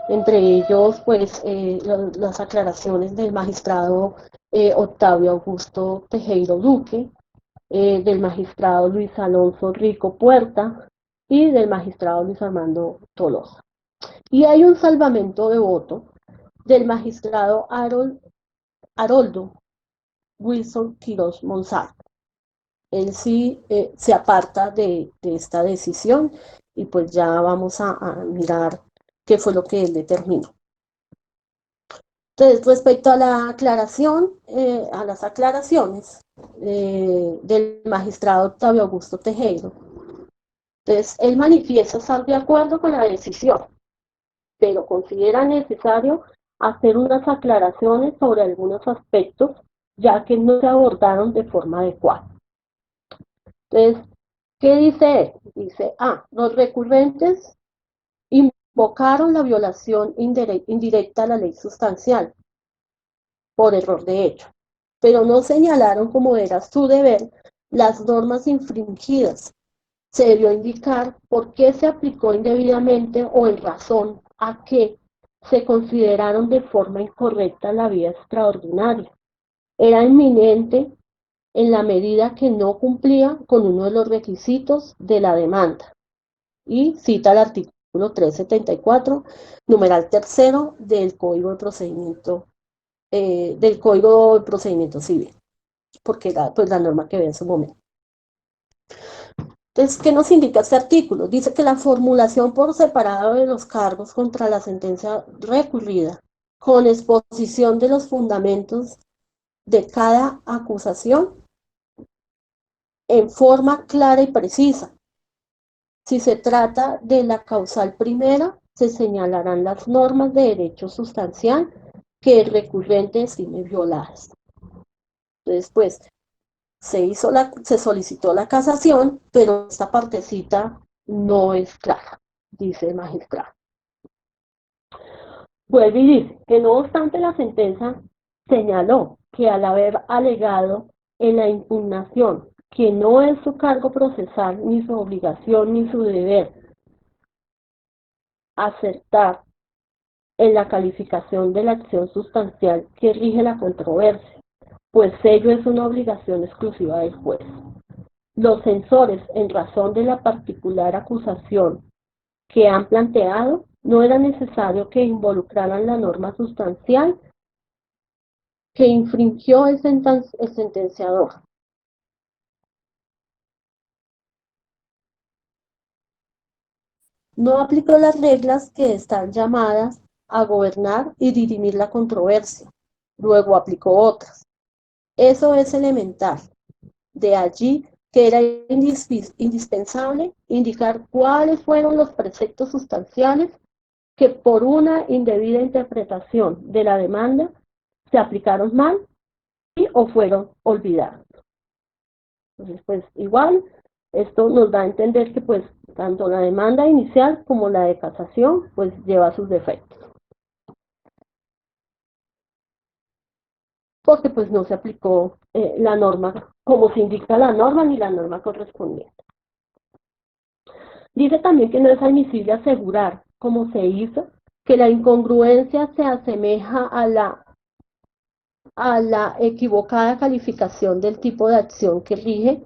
Entre ellos, pues, las aclaraciones del magistrado Octavio Augusto Tejero Duque, del magistrado Luis Alonso Rico Puerta y del magistrado Luis Armando Tolosa. Y hay un salvamento de voto del magistrado Haroldo Wilson Quiroz Monsalve. Él sí se aparta de esta decisión y pues ya vamos a mirar qué fue lo que él determinó. Entonces, respecto a la aclaración, a las aclaraciones del magistrado Octavio Augusto Tejero, entonces él manifiesta estar de acuerdo con la decisión, pero considera necesario hacer unas aclaraciones sobre algunos aspectos, ya que no se abordaron de forma adecuada. Entonces, ¿qué dice él? Dice, los recurrentes invocaron la violación indirecta a la ley sustancial por error de hecho, pero no señalaron como era su deber las normas infringidas. Se debió indicar por qué se aplicó indebidamente o en razón a que se consideraron de forma incorrecta la vía extraordinaria. Era inminente en la medida que no cumplía con uno de los requisitos de la demanda. Y cita el artículo 374, numeral tercero del Código de Procedimiento, Civil, porque era pues la norma que ve en su momento. Entonces, ¿qué nos indica este artículo? Dice que la formulación por separado de los cargos contra la sentencia recurrida, con exposición de los fundamentos de cada acusación en forma clara y precisa. Si se trata de la causal primera, se señalarán las normas de derecho sustancial que el recurrente estime violadas. Entonces, pues, se solicitó la casación, pero esta partecita no es clara, dice el magistrado. Vuelve y dice que no obstante la sentencia señaló que al haber alegado en la impugnación que no es su cargo procesal, ni su obligación, ni su deber acertar en la calificación de la acción sustancial que rige la controversia, pues ello es una obligación exclusiva del juez. Los censores, en razón de la particular acusación que han planteado, no era necesario que involucraran la norma sustancial que infringió el sentenciador. No aplicó las reglas que están llamadas a gobernar y dirimir la controversia. Luego aplicó otras. Eso es elemental. De allí que era indispensable indicar cuáles fueron los preceptos sustanciales que por una indebida interpretación de la demanda se aplicaron mal y o fueron olvidados. Entonces, pues igual, esto nos da a entender que pues tanto la demanda inicial como la de casación pues lleva sus defectos. Porque pues no se aplicó la norma como se indica la norma ni la norma correspondiente. Dice también que no es admisible asegurar, como se hizo, que la incongruencia se asemeja a la equivocada calificación del tipo de acción que rige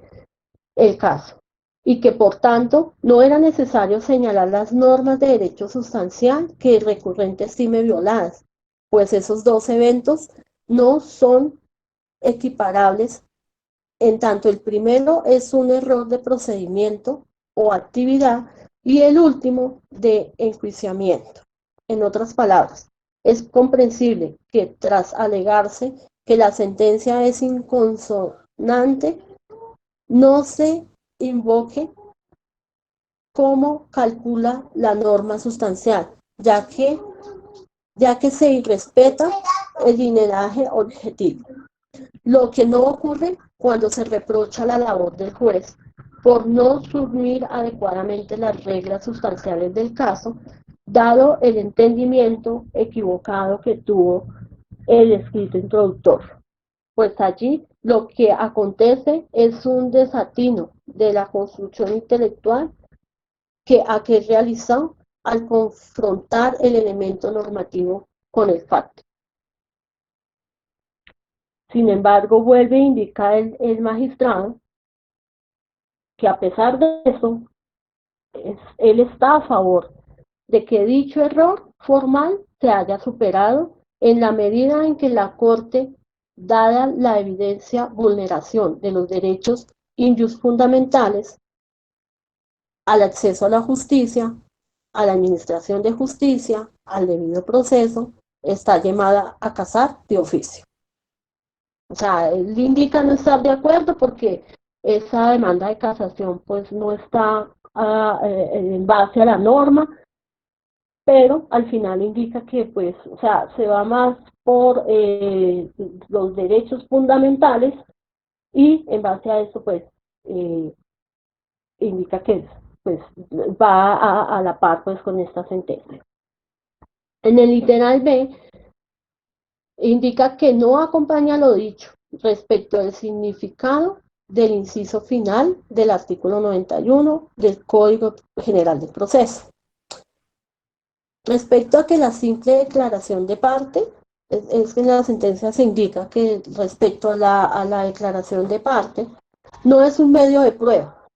el caso y que por tanto no era necesario señalar las normas de derecho sustancial que el recurrente estime violadas, pues esos dos eventos no son equiparables en tanto el primero es un error de procedimiento o actividad y el último de enjuiciamiento. En otras palabras, es comprensible que tras alegarse que la sentencia es inconsonante, no se invoque cómo calcula la norma sustancial, ya que se irrespeta el lineaje objetivo. lo que no ocurre cuando se reprocha la labor del juez por no asumir adecuadamente las reglas sustanciales del caso, dado el entendimiento equivocado que tuvo el escrito introductor. Pues allí lo que acontece es un desatino de la construcción intelectual que realizó al confrontar el elemento normativo con el facto. Sin embargo, vuelve a indicar el magistrado que a pesar de eso, él está a favor de que dicho error formal se haya superado en la medida en que la Corte, dada la evidencia vulneración de los derechos fundamentales al acceso a la justicia, a la administración de justicia, al debido proceso, está llamada a casar de oficio. O sea, él indica no estar de acuerdo porque esa demanda de casación pues no está en base a la norma, pero al final indica que pues, o sea, se va más por los derechos fundamentales y en base a eso pues indica que pues va a la par pues con esta sentencia. En el literal B indica que no acompaña lo dicho respecto al significado del inciso final del artículo 91 del Código General del Proceso. Respecto a que la simple declaración de parte, es que en la sentencia se indica que respecto a la declaración de parte, no es un medio de prueba,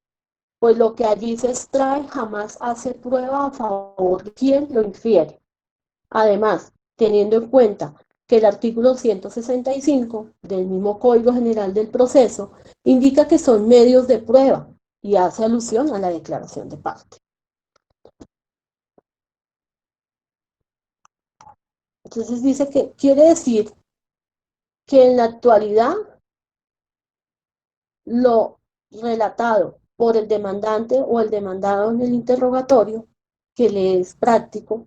pues lo que allí se extrae jamás hace prueba a favor de quien lo infiere. Además, teniendo en cuenta que el artículo 165 del mismo Código General del Proceso indica que son medios de prueba y hace alusión a la declaración de parte. Entonces dice que quiere decir que en la actualidad lo relatado por el demandante o el demandado en el interrogatorio, que le es práctico,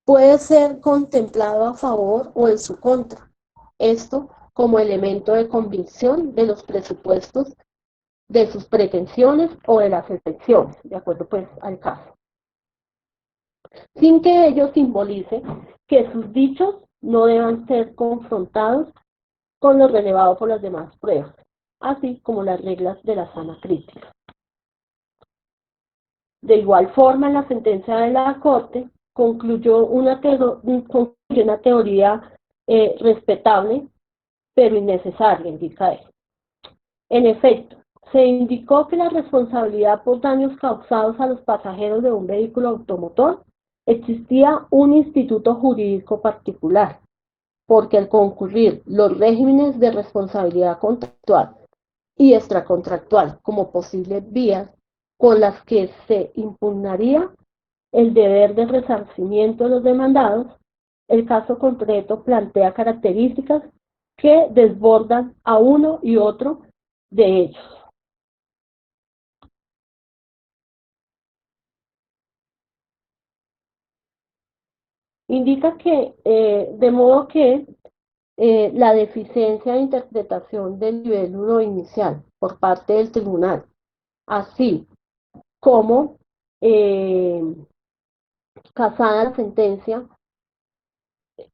puede ser contemplado a favor o en su contra. Esto como elemento de convicción de los presupuestos de sus pretensiones o de las excepciones, de acuerdo pues al caso. Sin que ello simbolice que sus dichos no deban ser confrontados con lo relevado por las demás pruebas, así como las reglas de la sana crítica. De igual forma, en la sentencia de la Corte concluyó una teoría respetable, pero innecesaria, indica él. En efecto, se indicó que la responsabilidad por daños causados a los pasajeros de un vehículo automotor existía un instituto jurídico particular, porque al concurrir los regímenes de responsabilidad contractual y extracontractual como posibles vías con las que se impugnaría el deber de resarcimiento de los demandados, el caso concreto plantea características que desbordan a uno y otro de ellos. Indica que, de modo que la deficiencia de interpretación del nivel 1 inicial por parte del tribunal, así como casada la sentencia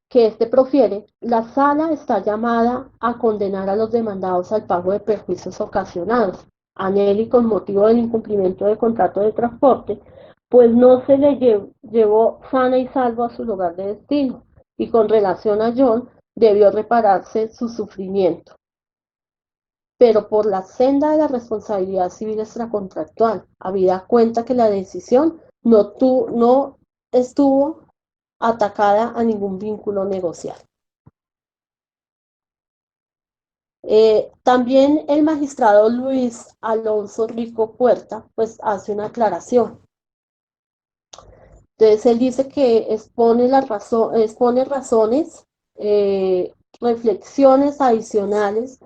que éste profiere, la sala está llamada a condenar a los demandados al pago de perjuicios ocasionados a Nelly con motivo del incumplimiento del contrato de transporte, pues no se le llevó sana y salvo a su lugar de destino, y con relación a John, debió repararse su sufrimiento, pero por la senda de la responsabilidad civil extracontractual, habida cuenta que la decisión no estuvo atacada a ningún vínculo negocial. También el magistrado Luis Alonso Rico Puerta pues hace una aclaración. Entonces él dice que expone razones, reflexiones adicionales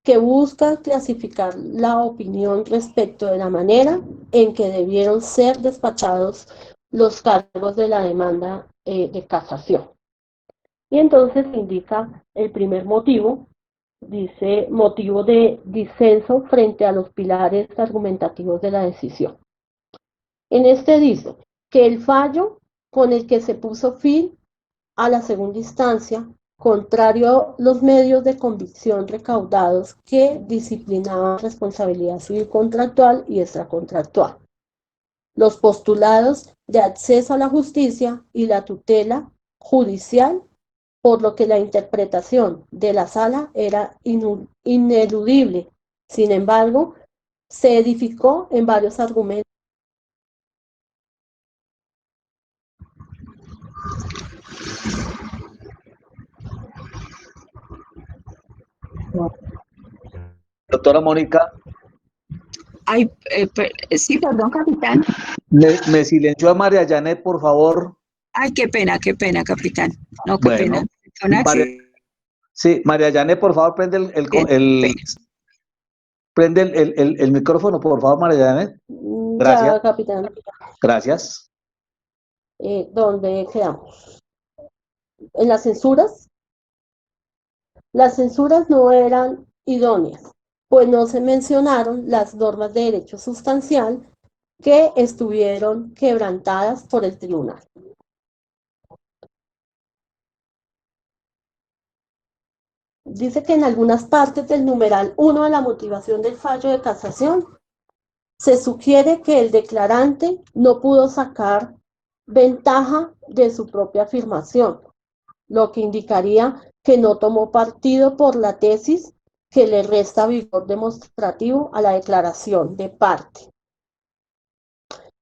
que buscan clasificar la opinión respecto de la manera en que debieron ser despachados los cargos de la demanda de casación. Y entonces indica el primer motivo, Dice motivo de disenso frente a los pilares argumentativos de la decisión. En este dice que el fallo con el que se puso fin a la segunda instancia, contrario a los medios de convicción recaudados que disciplinaban responsabilidad civil contractual y extracontractual, los postulados de acceso a la justicia y la tutela judicial, por lo que la interpretación de la sala era ineludible. Sin embargo, se edificó en varios argumentos. Doctora Mónica, Ay, sí, perdón, capitán. me silenció a María Janet, por favor. Ay, qué pena, capitán. No, qué Bueno, pena. sí, María Janet, por favor, prende prende el micrófono, por favor, María Janet. Gracias. Ya, capitán. Gracias. ¿Dónde quedamos? En las censuras. Las censuras no eran idóneas, pues no se mencionaron las normas de derecho sustancial que estuvieron quebrantadas por el tribunal. Dice que en algunas partes del numeral 1 de la motivación del fallo de casación se sugiere que el declarante no pudo sacar ventaja de su propia afirmación, lo que indicaría que no tomó partido por la tesis que le resta vigor demostrativo a la declaración de parte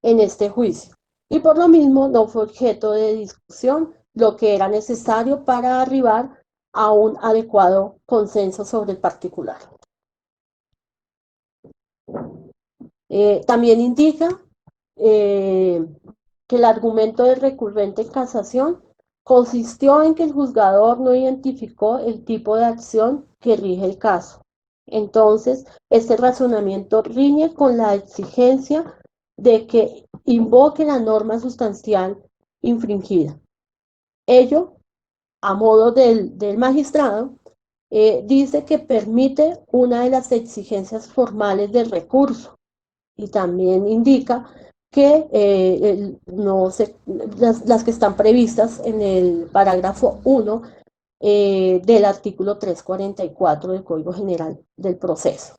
en este juicio, y por lo mismo no fue objeto de discusión lo que era necesario para arribar a un adecuado consenso sobre el particular. También indica que el argumento del recurrente en casación consistió en que el juzgador no identificó el tipo de acción que rige el caso. Entonces, este razonamiento riñe con la exigencia de que invoque la norma sustancial infringida. Ello, a modo del magistrado, dice que permite una de las exigencias formales del recurso, y también indica que las que están previstas en el parágrafo 1 del artículo 344 del Código General del Proceso.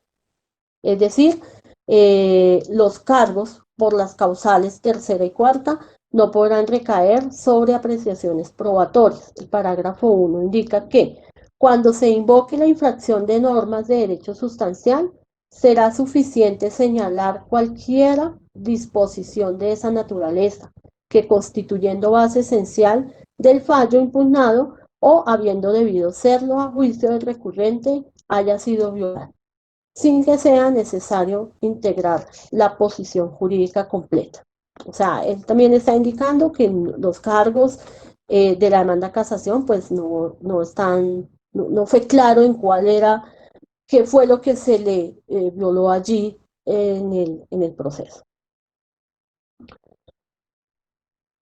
Es decir, los cargos por las causales tercera y cuarta no podrán recaer sobre apreciaciones probatorias. El parágrafo 1 indica que cuando se invoque la infracción de normas de derecho sustancial, será suficiente señalar cualquier disposición de esa naturaleza, que constituyendo base esencial del fallo impugnado o habiendo debido serlo a juicio del recurrente, haya sido violada, sin que sea necesario integrar la posición jurídica completa. O sea, él también está indicando que los cargos de la demanda casación pues no están, no fue claro en cuál era, qué fue lo que se le violó allí en el proceso.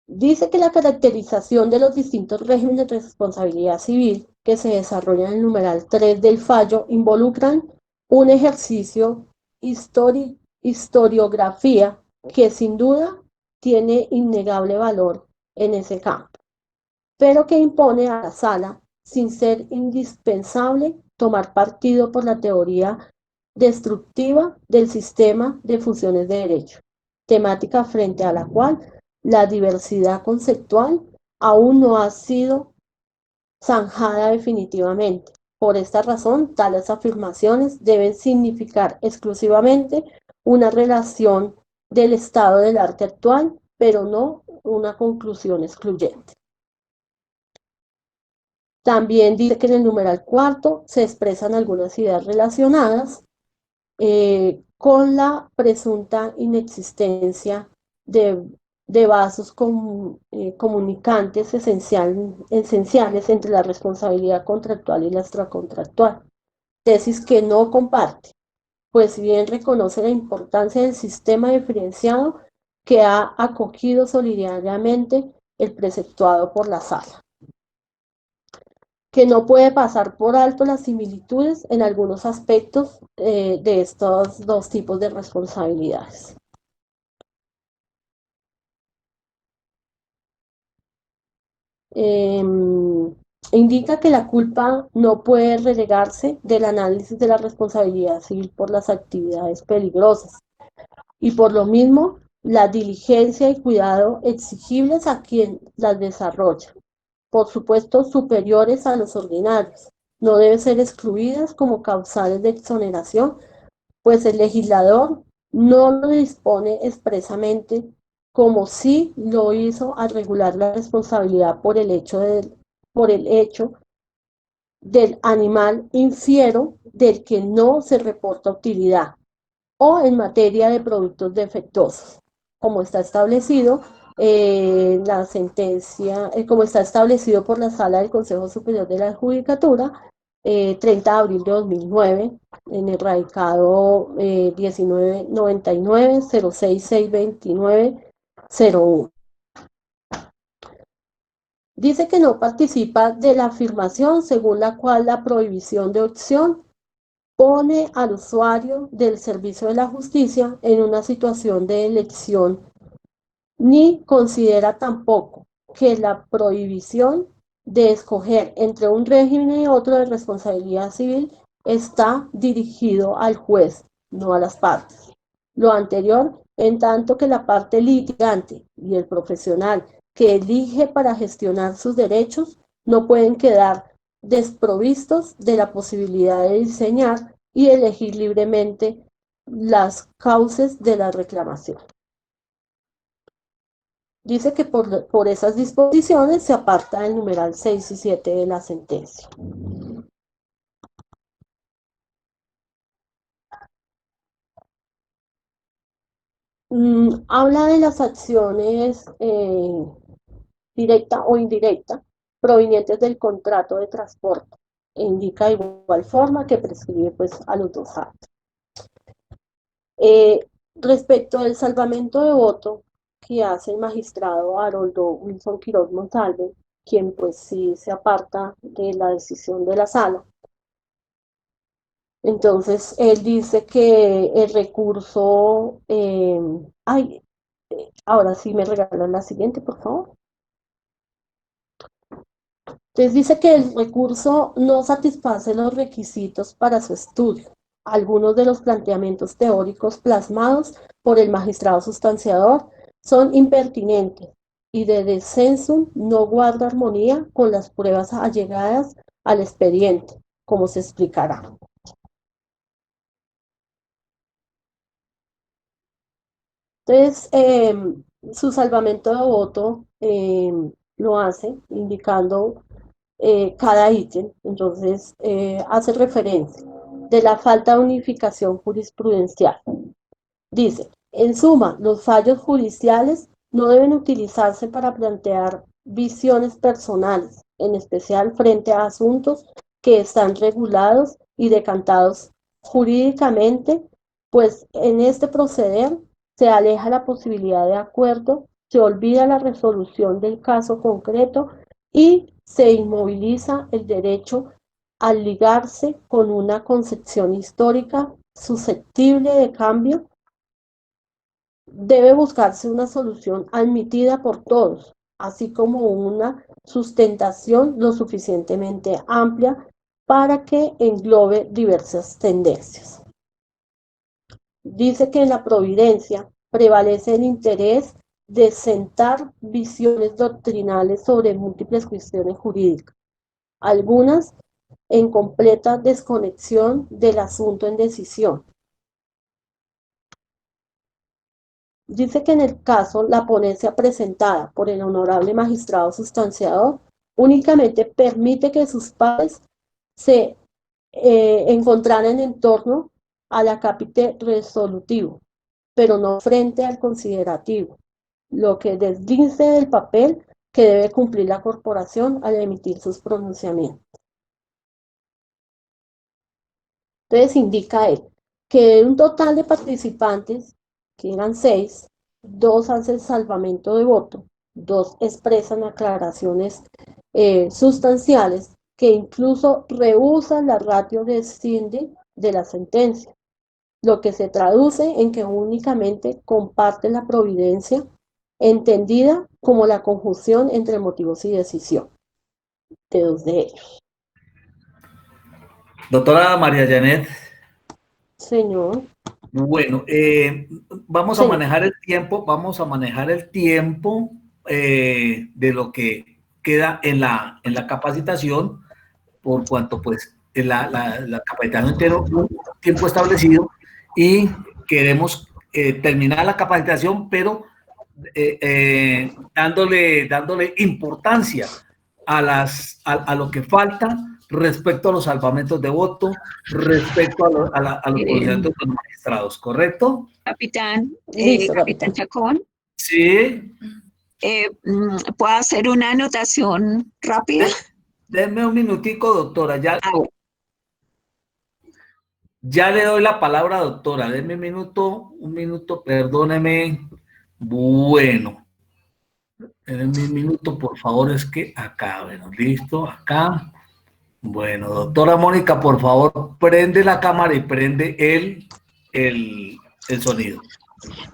Dice que la caracterización de los distintos regímenes de responsabilidad civil que se desarrollan en el numeral 3 del fallo involucran un ejercicio historiografía que sin duda tiene innegable valor en ese campo, pero que impone a la sala, sin ser indispensable, tomar partido por la teoría destructiva del sistema de funciones de derecho, temática frente a la cual la diversidad conceptual aún no ha sido zanjada definitivamente. Por esta razón, tales afirmaciones deben significar exclusivamente una relación del estado del arte actual, pero no una conclusión excluyente. También dice que en el numeral cuarto se expresan algunas ideas relacionadas con la presunta inexistencia de vasos comunicantes esenciales entre la responsabilidad contractual y la extracontractual, tesis que no comparte, pues si bien reconoce la importancia del sistema diferenciado que ha acogido solidariamente el preceptuado por la sala. que no puede pasar por alto las similitudes en algunos aspectos de estos dos tipos de responsabilidades. Indica que la culpa no puede relegarse del análisis de la responsabilidad civil por las actividades peligrosas y por lo mismo la diligencia y cuidado exigibles a quien las desarrolla, por supuesto superiores a los ordinarios, no deben ser excluidas como causales de exoneración, pues el legislador no lo dispone expresamente como sí lo hizo al regular la responsabilidad por el hecho del animal infiero del que no se reporta utilidad o en materia de productos defectuosos, como está establecido la sentencia, como está establecido por la Sala del Consejo Superior de la Judicatura, 30 de abril de 2009, en el radicado 1999-06629-01. Dice que no participa de la afirmación según la cual la prohibición de opción pone al usuario del servicio de la justicia en una situación de elección, ni considera tampoco que la prohibición de escoger entre un régimen y otro de responsabilidad civil está dirigido al juez, no a las partes. Lo anterior, en tanto que la parte litigante y el profesional que elige para gestionar sus derechos no pueden quedar desprovistos de la posibilidad de diseñar y elegir libremente las causas de la reclamación. Dice que por esas disposiciones se aparta el numeral 6 y 7 de la sentencia. Habla de las acciones directa o indirecta provenientes del contrato de transporte e indica de igual forma que prescribe pues a los dos actos. Respecto al salvamento de voto que hace el magistrado Haroldo Wilson Quiroz Monsalve, quien pues sí se aparta de la decisión de la sala. Entonces él dice que el recurso, ahora sí me regalan la siguiente, por favor. Entonces dice que el recurso no satisface los requisitos para su estudio. Algunos de los planteamientos teóricos plasmados por el magistrado sustanciador son impertinentes y de descenso no guarda armonía con las pruebas allegadas al expediente, como se explicará. Entonces, su salvamento de voto lo hace indicando cada ítem, entonces hace referencia de la falta de unificación jurisprudencial. Dice, en suma, los fallos judiciales no deben utilizarse para plantear visiones personales, en especial frente a asuntos que están regulados y decantados jurídicamente, pues en este proceder se aleja la posibilidad de acuerdo, se olvida la resolución del caso concreto y se inmoviliza el derecho al ligarse con una concepción histórica susceptible de cambio. Debe buscarse una solución admitida por todos, así como una sustentación lo suficientemente amplia para que englobe diversas tendencias. Dice que en la providencia prevalece el interés de sentar visiones doctrinales sobre múltiples cuestiones jurídicas, algunas en completa desconexión del asunto en decisión. Dice que en el caso la ponencia presentada por el honorable magistrado sustanciador únicamente permite que sus pares se encontraran en torno al acápite resolutivo, pero no frente al considerativo, lo que desdice del papel que debe cumplir la corporación al emitir sus pronunciamientos. Entonces indica él que de un total de participantes, que eran 6, 2 hacen salvamento de voto, 2 expresan aclaraciones sustanciales que incluso rehúsan la ratio rescinding de la sentencia, lo que se traduce en que únicamente comparte la providencia entendida como la conjunción entre motivos y decisión de dos de ellos. Doctora María Janet, Señor, bueno, vamos a señor, vamos a manejar el tiempo de lo que queda en la capacitación, por cuanto pues la capacitación tiene un tiempo establecido y queremos terminar la capacitación, pero dándole importancia a lo que falta respecto a los salvamentos de voto, respecto a los procedimientos de los magistrados, ¿correcto? Capitán, listo, Capitán capitán. Chacón, Sí. ¿puedo hacer una anotación rápida? Denme un minutico, doctora. Ah, bueno. Ya le doy la palabra, doctora. Denme un minuto, perdóneme. Bueno, denme un minuto, por favor, es que acá, bueno, listo, acá. Bueno, doctora Mónica, por favor, prende la cámara y prende el sonido.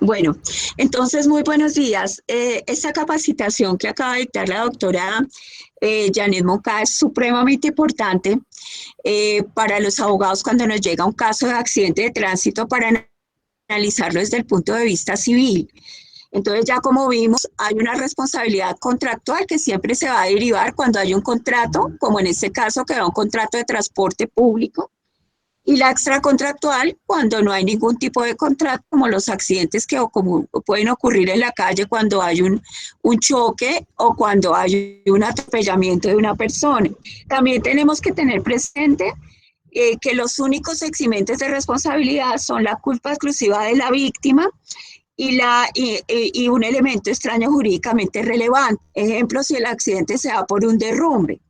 Bueno, entonces muy buenos días. Esta capacitación que acaba de dictar la doctora Janet Moncada es supremamente importante para los abogados cuando nos llega un caso de accidente de tránsito para analizarlo desde el punto de vista civil. Entonces ya como vimos, hay una responsabilidad contractual que siempre se va a derivar cuando hay un contrato, como en este caso que va un contrato de transporte público, y la extracontractual cuando no hay ningún tipo de contrato, como los accidentes que pueden ocurrir en la calle cuando hay un choque o cuando hay un atropellamiento de una persona. También tenemos que tener presente que los únicos eximentes de responsabilidad son la culpa exclusiva de la víctima y un elemento extraño jurídicamente relevante. Ejemplo, si el accidente se da por un derrumbe.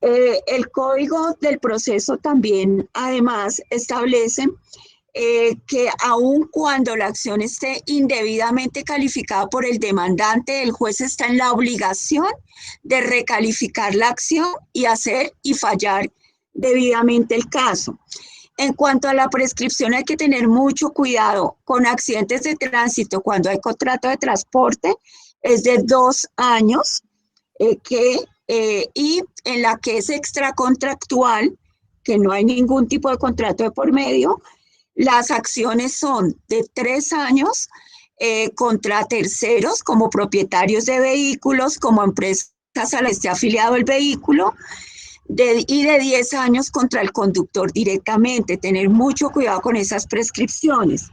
El código del proceso también, además, establece que aun cuando la acción esté indebidamente calificada por el demandante, el juez está en la obligación de recalificar la acción y hacer y fallar debidamente el caso. En cuanto a la prescripción, hay que tener mucho cuidado con accidentes de tránsito cuando hay contrato de transporte, es de 2 años, y en la que es extracontractual, que no hay ningún tipo de contrato de por medio, las acciones son de 3 años contra terceros como propietarios de vehículos, como empresas a las que esté afiliado el vehículo, y de 10 años contra el conductor directamente. Tener mucho cuidado con esas prescripciones.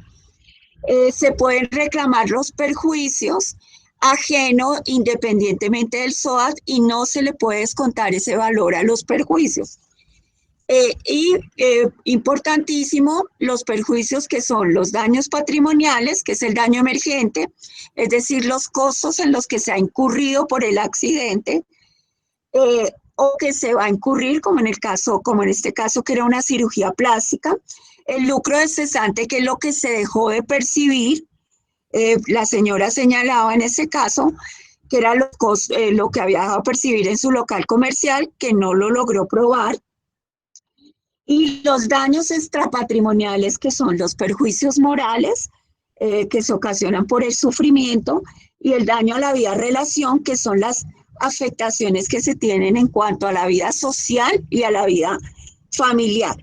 Se pueden reclamar los perjuicios ajeno independientemente del SOAT y no se le puede descontar ese valor a los perjuicios. Importantísimo, los perjuicios que son los daños patrimoniales, que es el daño emergente, es decir, los costos en los que se ha incurrido por el accidente, o que se va a incurrir, como en este caso, que era una cirugía plástica. El lucro del cesante, que es lo que se dejó de percibir, la señora señalaba en ese caso que era lo que había dejado de percibir en su local comercial, que no lo logró probar. Y los daños extrapatrimoniales, que son los perjuicios morales, que se ocasionan por el sufrimiento, y el daño a la vida relación, que son las afectaciones que se tienen en cuanto a la vida social y a la vida familiar.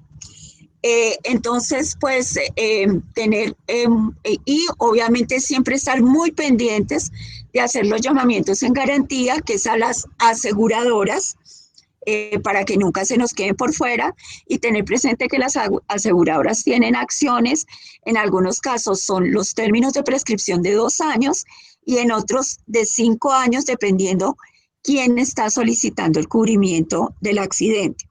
Entonces, pues, tener y obviamente siempre estar muy pendientes de hacer los llamamientos en garantía, que es a las aseguradoras, para que nunca se nos queden por fuera, y tener presente que las aseguradoras tienen acciones, en algunos casos son los términos de prescripción de 2 años y en otros de 5 años, dependiendo quién está solicitando el cubrimiento del accidente.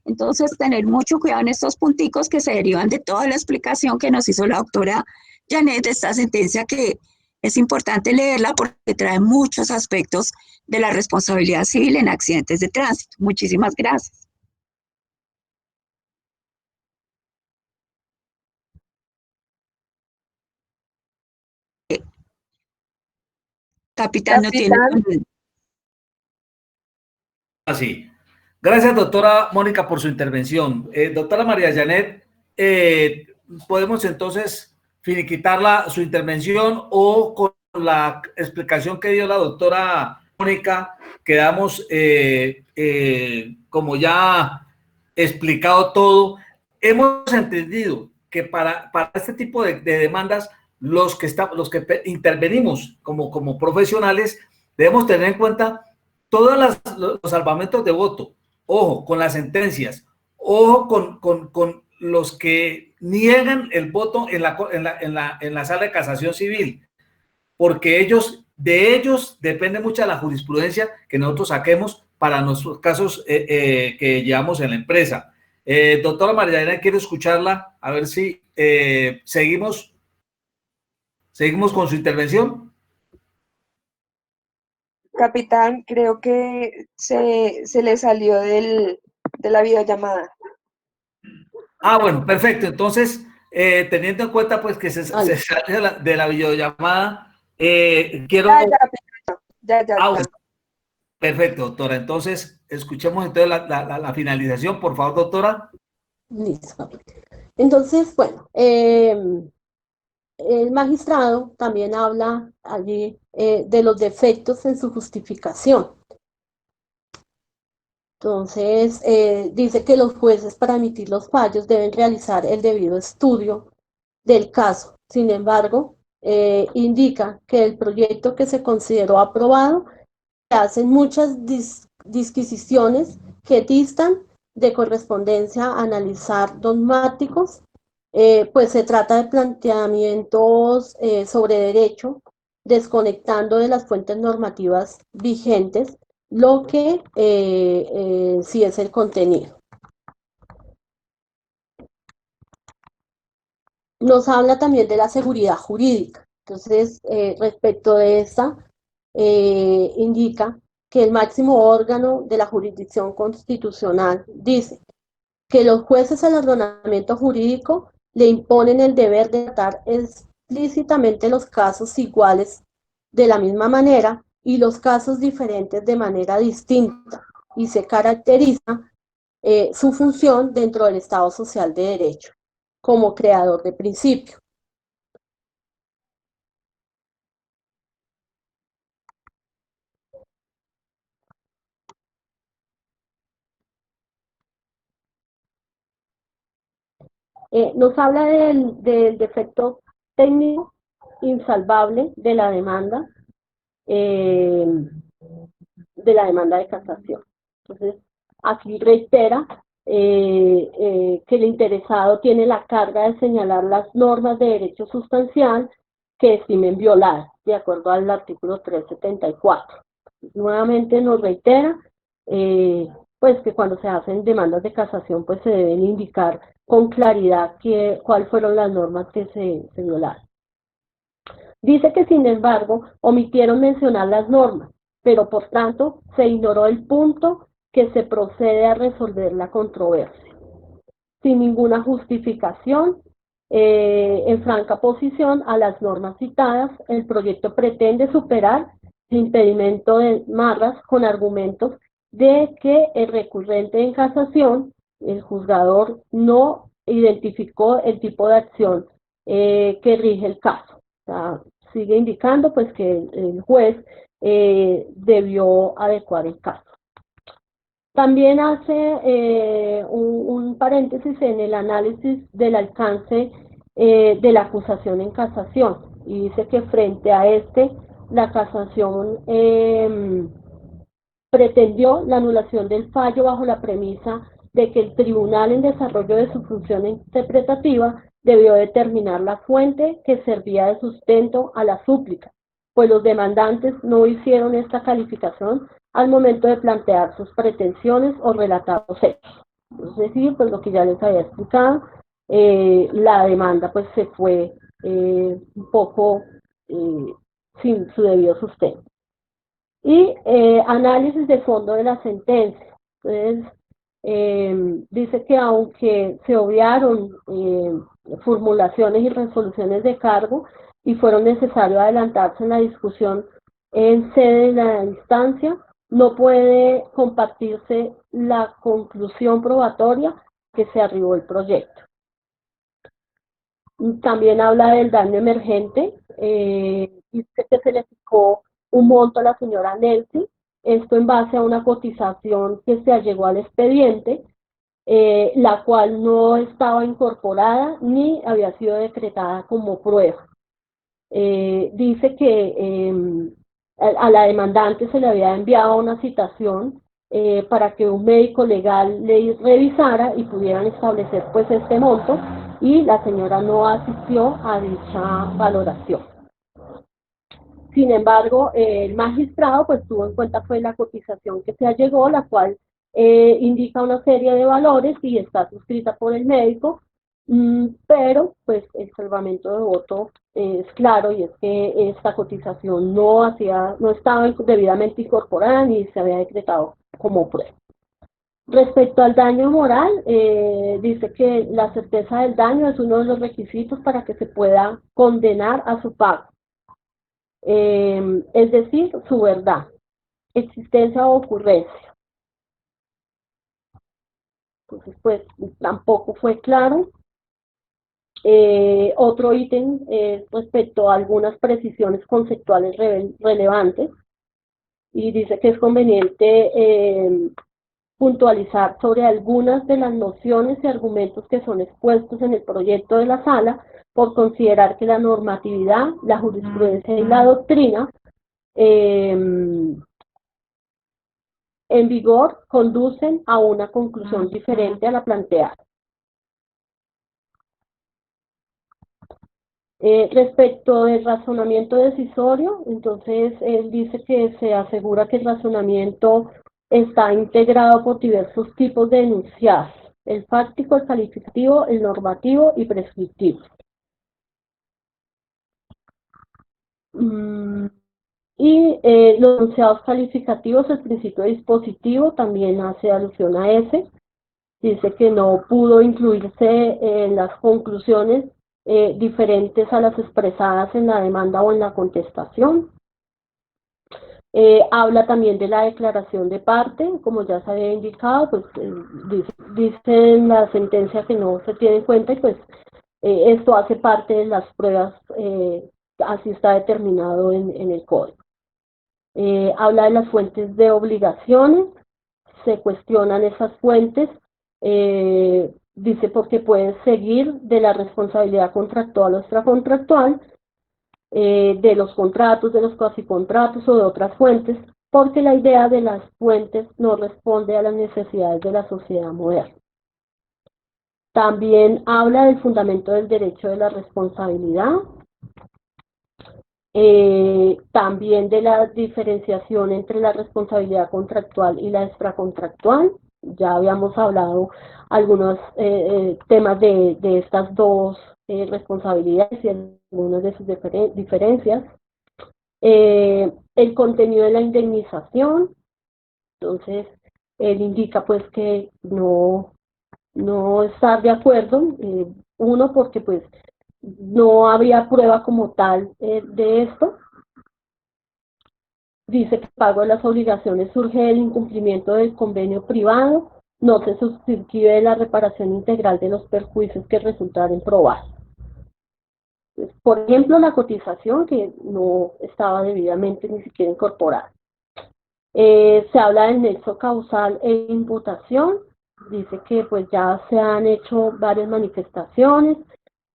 Entonces, tener mucho cuidado en estos punticos que se derivan de toda la explicación que nos hizo la doctora Janet de esta sentencia, que es importante leerla porque trae muchos aspectos de la responsabilidad civil en accidentes de tránsito. Muchísimas gracias. Capitán, no tiene... Capitán, Así. Gracias, doctora Mónica, por su intervención. Doctora María Janet, ¿podemos entonces finiquitar su intervención o con la explicación que dio la doctora Mónica quedamos como ya explicado todo? Hemos entendido que para este tipo de demandas, los que intervenimos como profesionales, debemos tener en cuenta todos los salvamentos de voto. Ojo con las sentencias, ojo con los que niegan el voto en la sala de casación civil, porque de ellos depende mucha la jurisprudencia que nosotros saquemos para nuestros casos que llevamos en la empresa. Doctora Mariana, quiero escucharla, a ver si seguimos con su intervención. Capitán, creo que se le salió de la videollamada. Ah, bueno, perfecto. Entonces, teniendo en cuenta pues que se sale de la videollamada, quiero... Ya. Bueno, perfecto, doctora. Entonces, escuchemos entonces la finalización, por favor, doctora. Listo. Entonces, bueno, el magistrado también habla allí de los defectos en su justificación. Entonces, dice que los jueces para emitir los fallos deben realizar el debido estudio del caso. Sin embargo, indica que el proyecto que se consideró aprobado se hacen muchas disquisiciones que distan de correspondencia a analizar dogmáticos, pues se trata de planteamientos sobre derecho, desconectando de las fuentes normativas vigentes lo que sí es el contenido. Nos habla también de la seguridad jurídica. Entonces, respecto de esta, indica que el máximo órgano de la jurisdicción constitucional dice que los jueces al ordenamiento jurídico le imponen el deber de tratar explícitamente los casos iguales de la misma manera y los casos diferentes de manera distinta, y se caracteriza su función dentro del Estado Social de Derecho como creador de principio. Nos habla del defecto técnico insalvable de la demanda de casación. Entonces, aquí reitera que el interesado tiene la carga de señalar las normas de derecho sustancial que estimen violadas, de acuerdo al artículo 374. Nuevamente nos reitera pues que cuando se hacen demandas de casación, pues se deben indicar con claridad cuáles fueron las normas que se violaron. Dice que, sin embargo, omitieron mencionar las normas, pero por tanto se ignoró el punto que se procede a resolver la controversia. Sin ninguna justificación, en franca oposición a las normas citadas, el proyecto pretende superar el impedimento de Marras con argumentos de que el recurrente en casación, el juzgador, no identificó el tipo de acción que rige el caso. O sea, sigue indicando pues que el juez debió adecuar el caso. También hace un paréntesis en el análisis del alcance de la acusación en casación, y dice que frente a la casación pretendió la anulación del fallo bajo la premisa de que el tribunal, en desarrollo de su función interpretativa, debió determinar la fuente que servía de sustento a la súplica, pues los demandantes no hicieron esta calificación al momento de plantear sus pretensiones o relatar los hechos. Es decir, pues lo que ya les había explicado, la demanda pues se fue un poco sin su debido sustento. Y análisis de fondo de la sentencia. Entonces, dice que aunque se obviaron formulaciones y resoluciones de cargo y fueron necesarios adelantarse en la discusión en sede de la instancia, no puede compartirse la conclusión probatoria que se arribó el proyecto. También habla del daño emergente, dice que se le fijó un monto a la señora Nelsi, esto en base a una cotización que se allegó al expediente, la cual no estaba incorporada ni había sido decretada como prueba. Dice que a la demandante se le había enviado una citación para que un médico legal le revisara y pudieran establecer pues este monto, y la señora no asistió a dicha valoración. Sin embargo, el magistrado pues tuvo en cuenta fue la cotización que se allegó, la cual indica una serie de valores y está suscrita por el médico, pero pues el salvamento de voto es claro, y es que esta cotización no estaba debidamente incorporada ni se había decretado como prueba. Respecto al daño moral, dice que la certeza del daño es uno de los requisitos para que se pueda condenar a su pago. Es decir, su verdad, existencia o ocurrencia. Entonces, pues, tampoco fue claro. Otro ítem respecto a algunas precisiones conceptuales relevantes, y dice que es conveniente puntualizar sobre algunas de las nociones y argumentos que son expuestos en el proyecto de la sala, por considerar que la normatividad, la jurisprudencia y la doctrina en vigor conducen a una conclusión diferente a la planteada. Respecto del razonamiento decisorio, entonces él dice que se asegura que el razonamiento está integrado por diversos tipos de enunciados: el fáctico, el calificativo, el normativo y prescriptivo. Y los enunciados calificativos, el principio dispositivo también hace alusión a ese. Dice que no pudo incluirse en las conclusiones diferentes a las expresadas en la demanda o en la contestación. Habla también de la declaración de parte, como ya se había indicado, pues dice en la sentencia que no se tiene en cuenta, y pues esto hace parte de las pruebas, así está determinado en el código. Habla de las fuentes de obligaciones, se cuestionan esas fuentes, dice porque pueden seguir de la responsabilidad contractual o extracontractual, de los contratos, de los cuasicontratos o de otras fuentes, porque la idea de las fuentes no responde a las necesidades de la sociedad moderna. También habla del fundamento del derecho de la responsabilidad, también de la diferenciación entre la responsabilidad contractual y la extracontractual. Ya habíamos hablado algunos temas de estas dos responsabilidades y algunas de sus diferencias. El contenido de la indemnización, entonces él indica pues que no estar de acuerdo, uno porque pues no habría prueba como tal de esto. Dice que el pago de las obligaciones surge del incumplimiento del convenio privado, no se suscribe la reparación integral de los perjuicios que resultaren probados. Por ejemplo, la cotización que no estaba debidamente ni siquiera incorporada. Se habla del nexo causal e imputación, dice que pues ya se han hecho varias manifestaciones,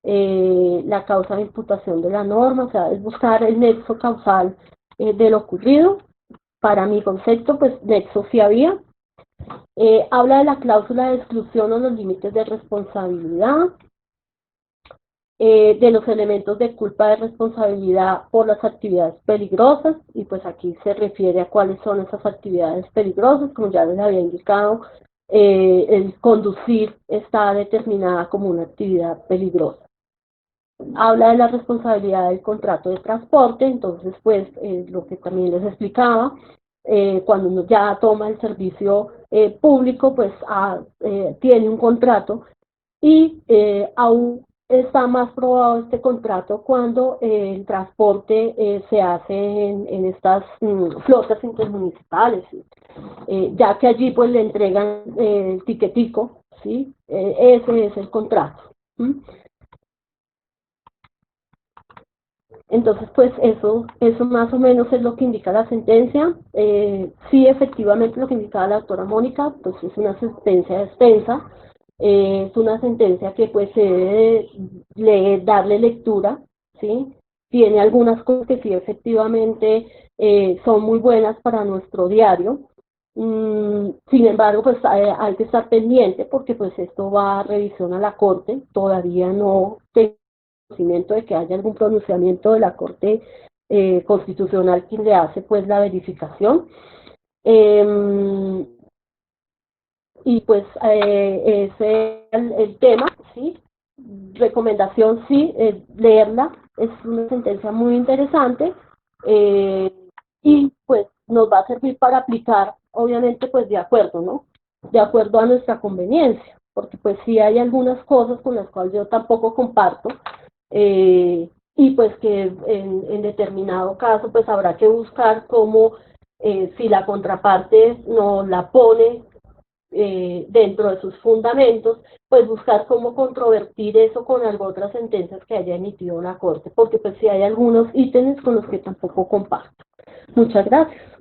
la causa de imputación de la norma, o sea, es buscar el nexo causal de lo ocurrido. Para mi concepto, pues nexo sí había. Habla de la cláusula de exclusión o los límites de responsabilidad, de los elementos de culpa de responsabilidad por las actividades peligrosas, y pues aquí se refiere a cuáles son esas actividades peligrosas. Como ya les había indicado, el conducir está determinada como una actividad peligrosa. Habla de la responsabilidad del contrato de transporte, entonces pues lo que también les explicaba, cuando uno ya toma el servicio público, pues tiene un contrato, y aún está más probado este contrato cuando el transporte se hace en estas flotas intermunicipales, ¿sí? Ya que allí pues le entregan el tiquetico, ¿sí? Ese es el contrato. ¿Sí? Entonces, pues eso más o menos es lo que indica la sentencia. Sí, efectivamente, lo que indicaba la doctora Mónica, pues es una sentencia extensa, es una sentencia que pues se debe darle lectura, ¿sí? Tiene algunas cosas que sí, efectivamente, son muy buenas para nuestro diario. Sin embargo, pues hay que estar pendiente porque pues esto va a revisión a la Corte, todavía no tengo conocimiento de que haya algún pronunciamiento de la Corte Constitucional que le hace pues la verificación. Y pues ese es el tema, ¿sí? Recomendación, sí, leerla, es una sentencia muy interesante y pues nos va a servir para aplicar, obviamente, pues de acuerdo, ¿no? De acuerdo a nuestra conveniencia, porque pues sí hay algunas cosas con las cuales yo tampoco comparto, y pues que en determinado caso pues habrá que buscar cómo, si la contraparte nos la pone dentro de sus fundamentos, pues buscar cómo controvertir eso con algunas otras sentencias que haya emitido la Corte, porque pues sí hay algunos ítems con los que tampoco comparto. Muchas gracias.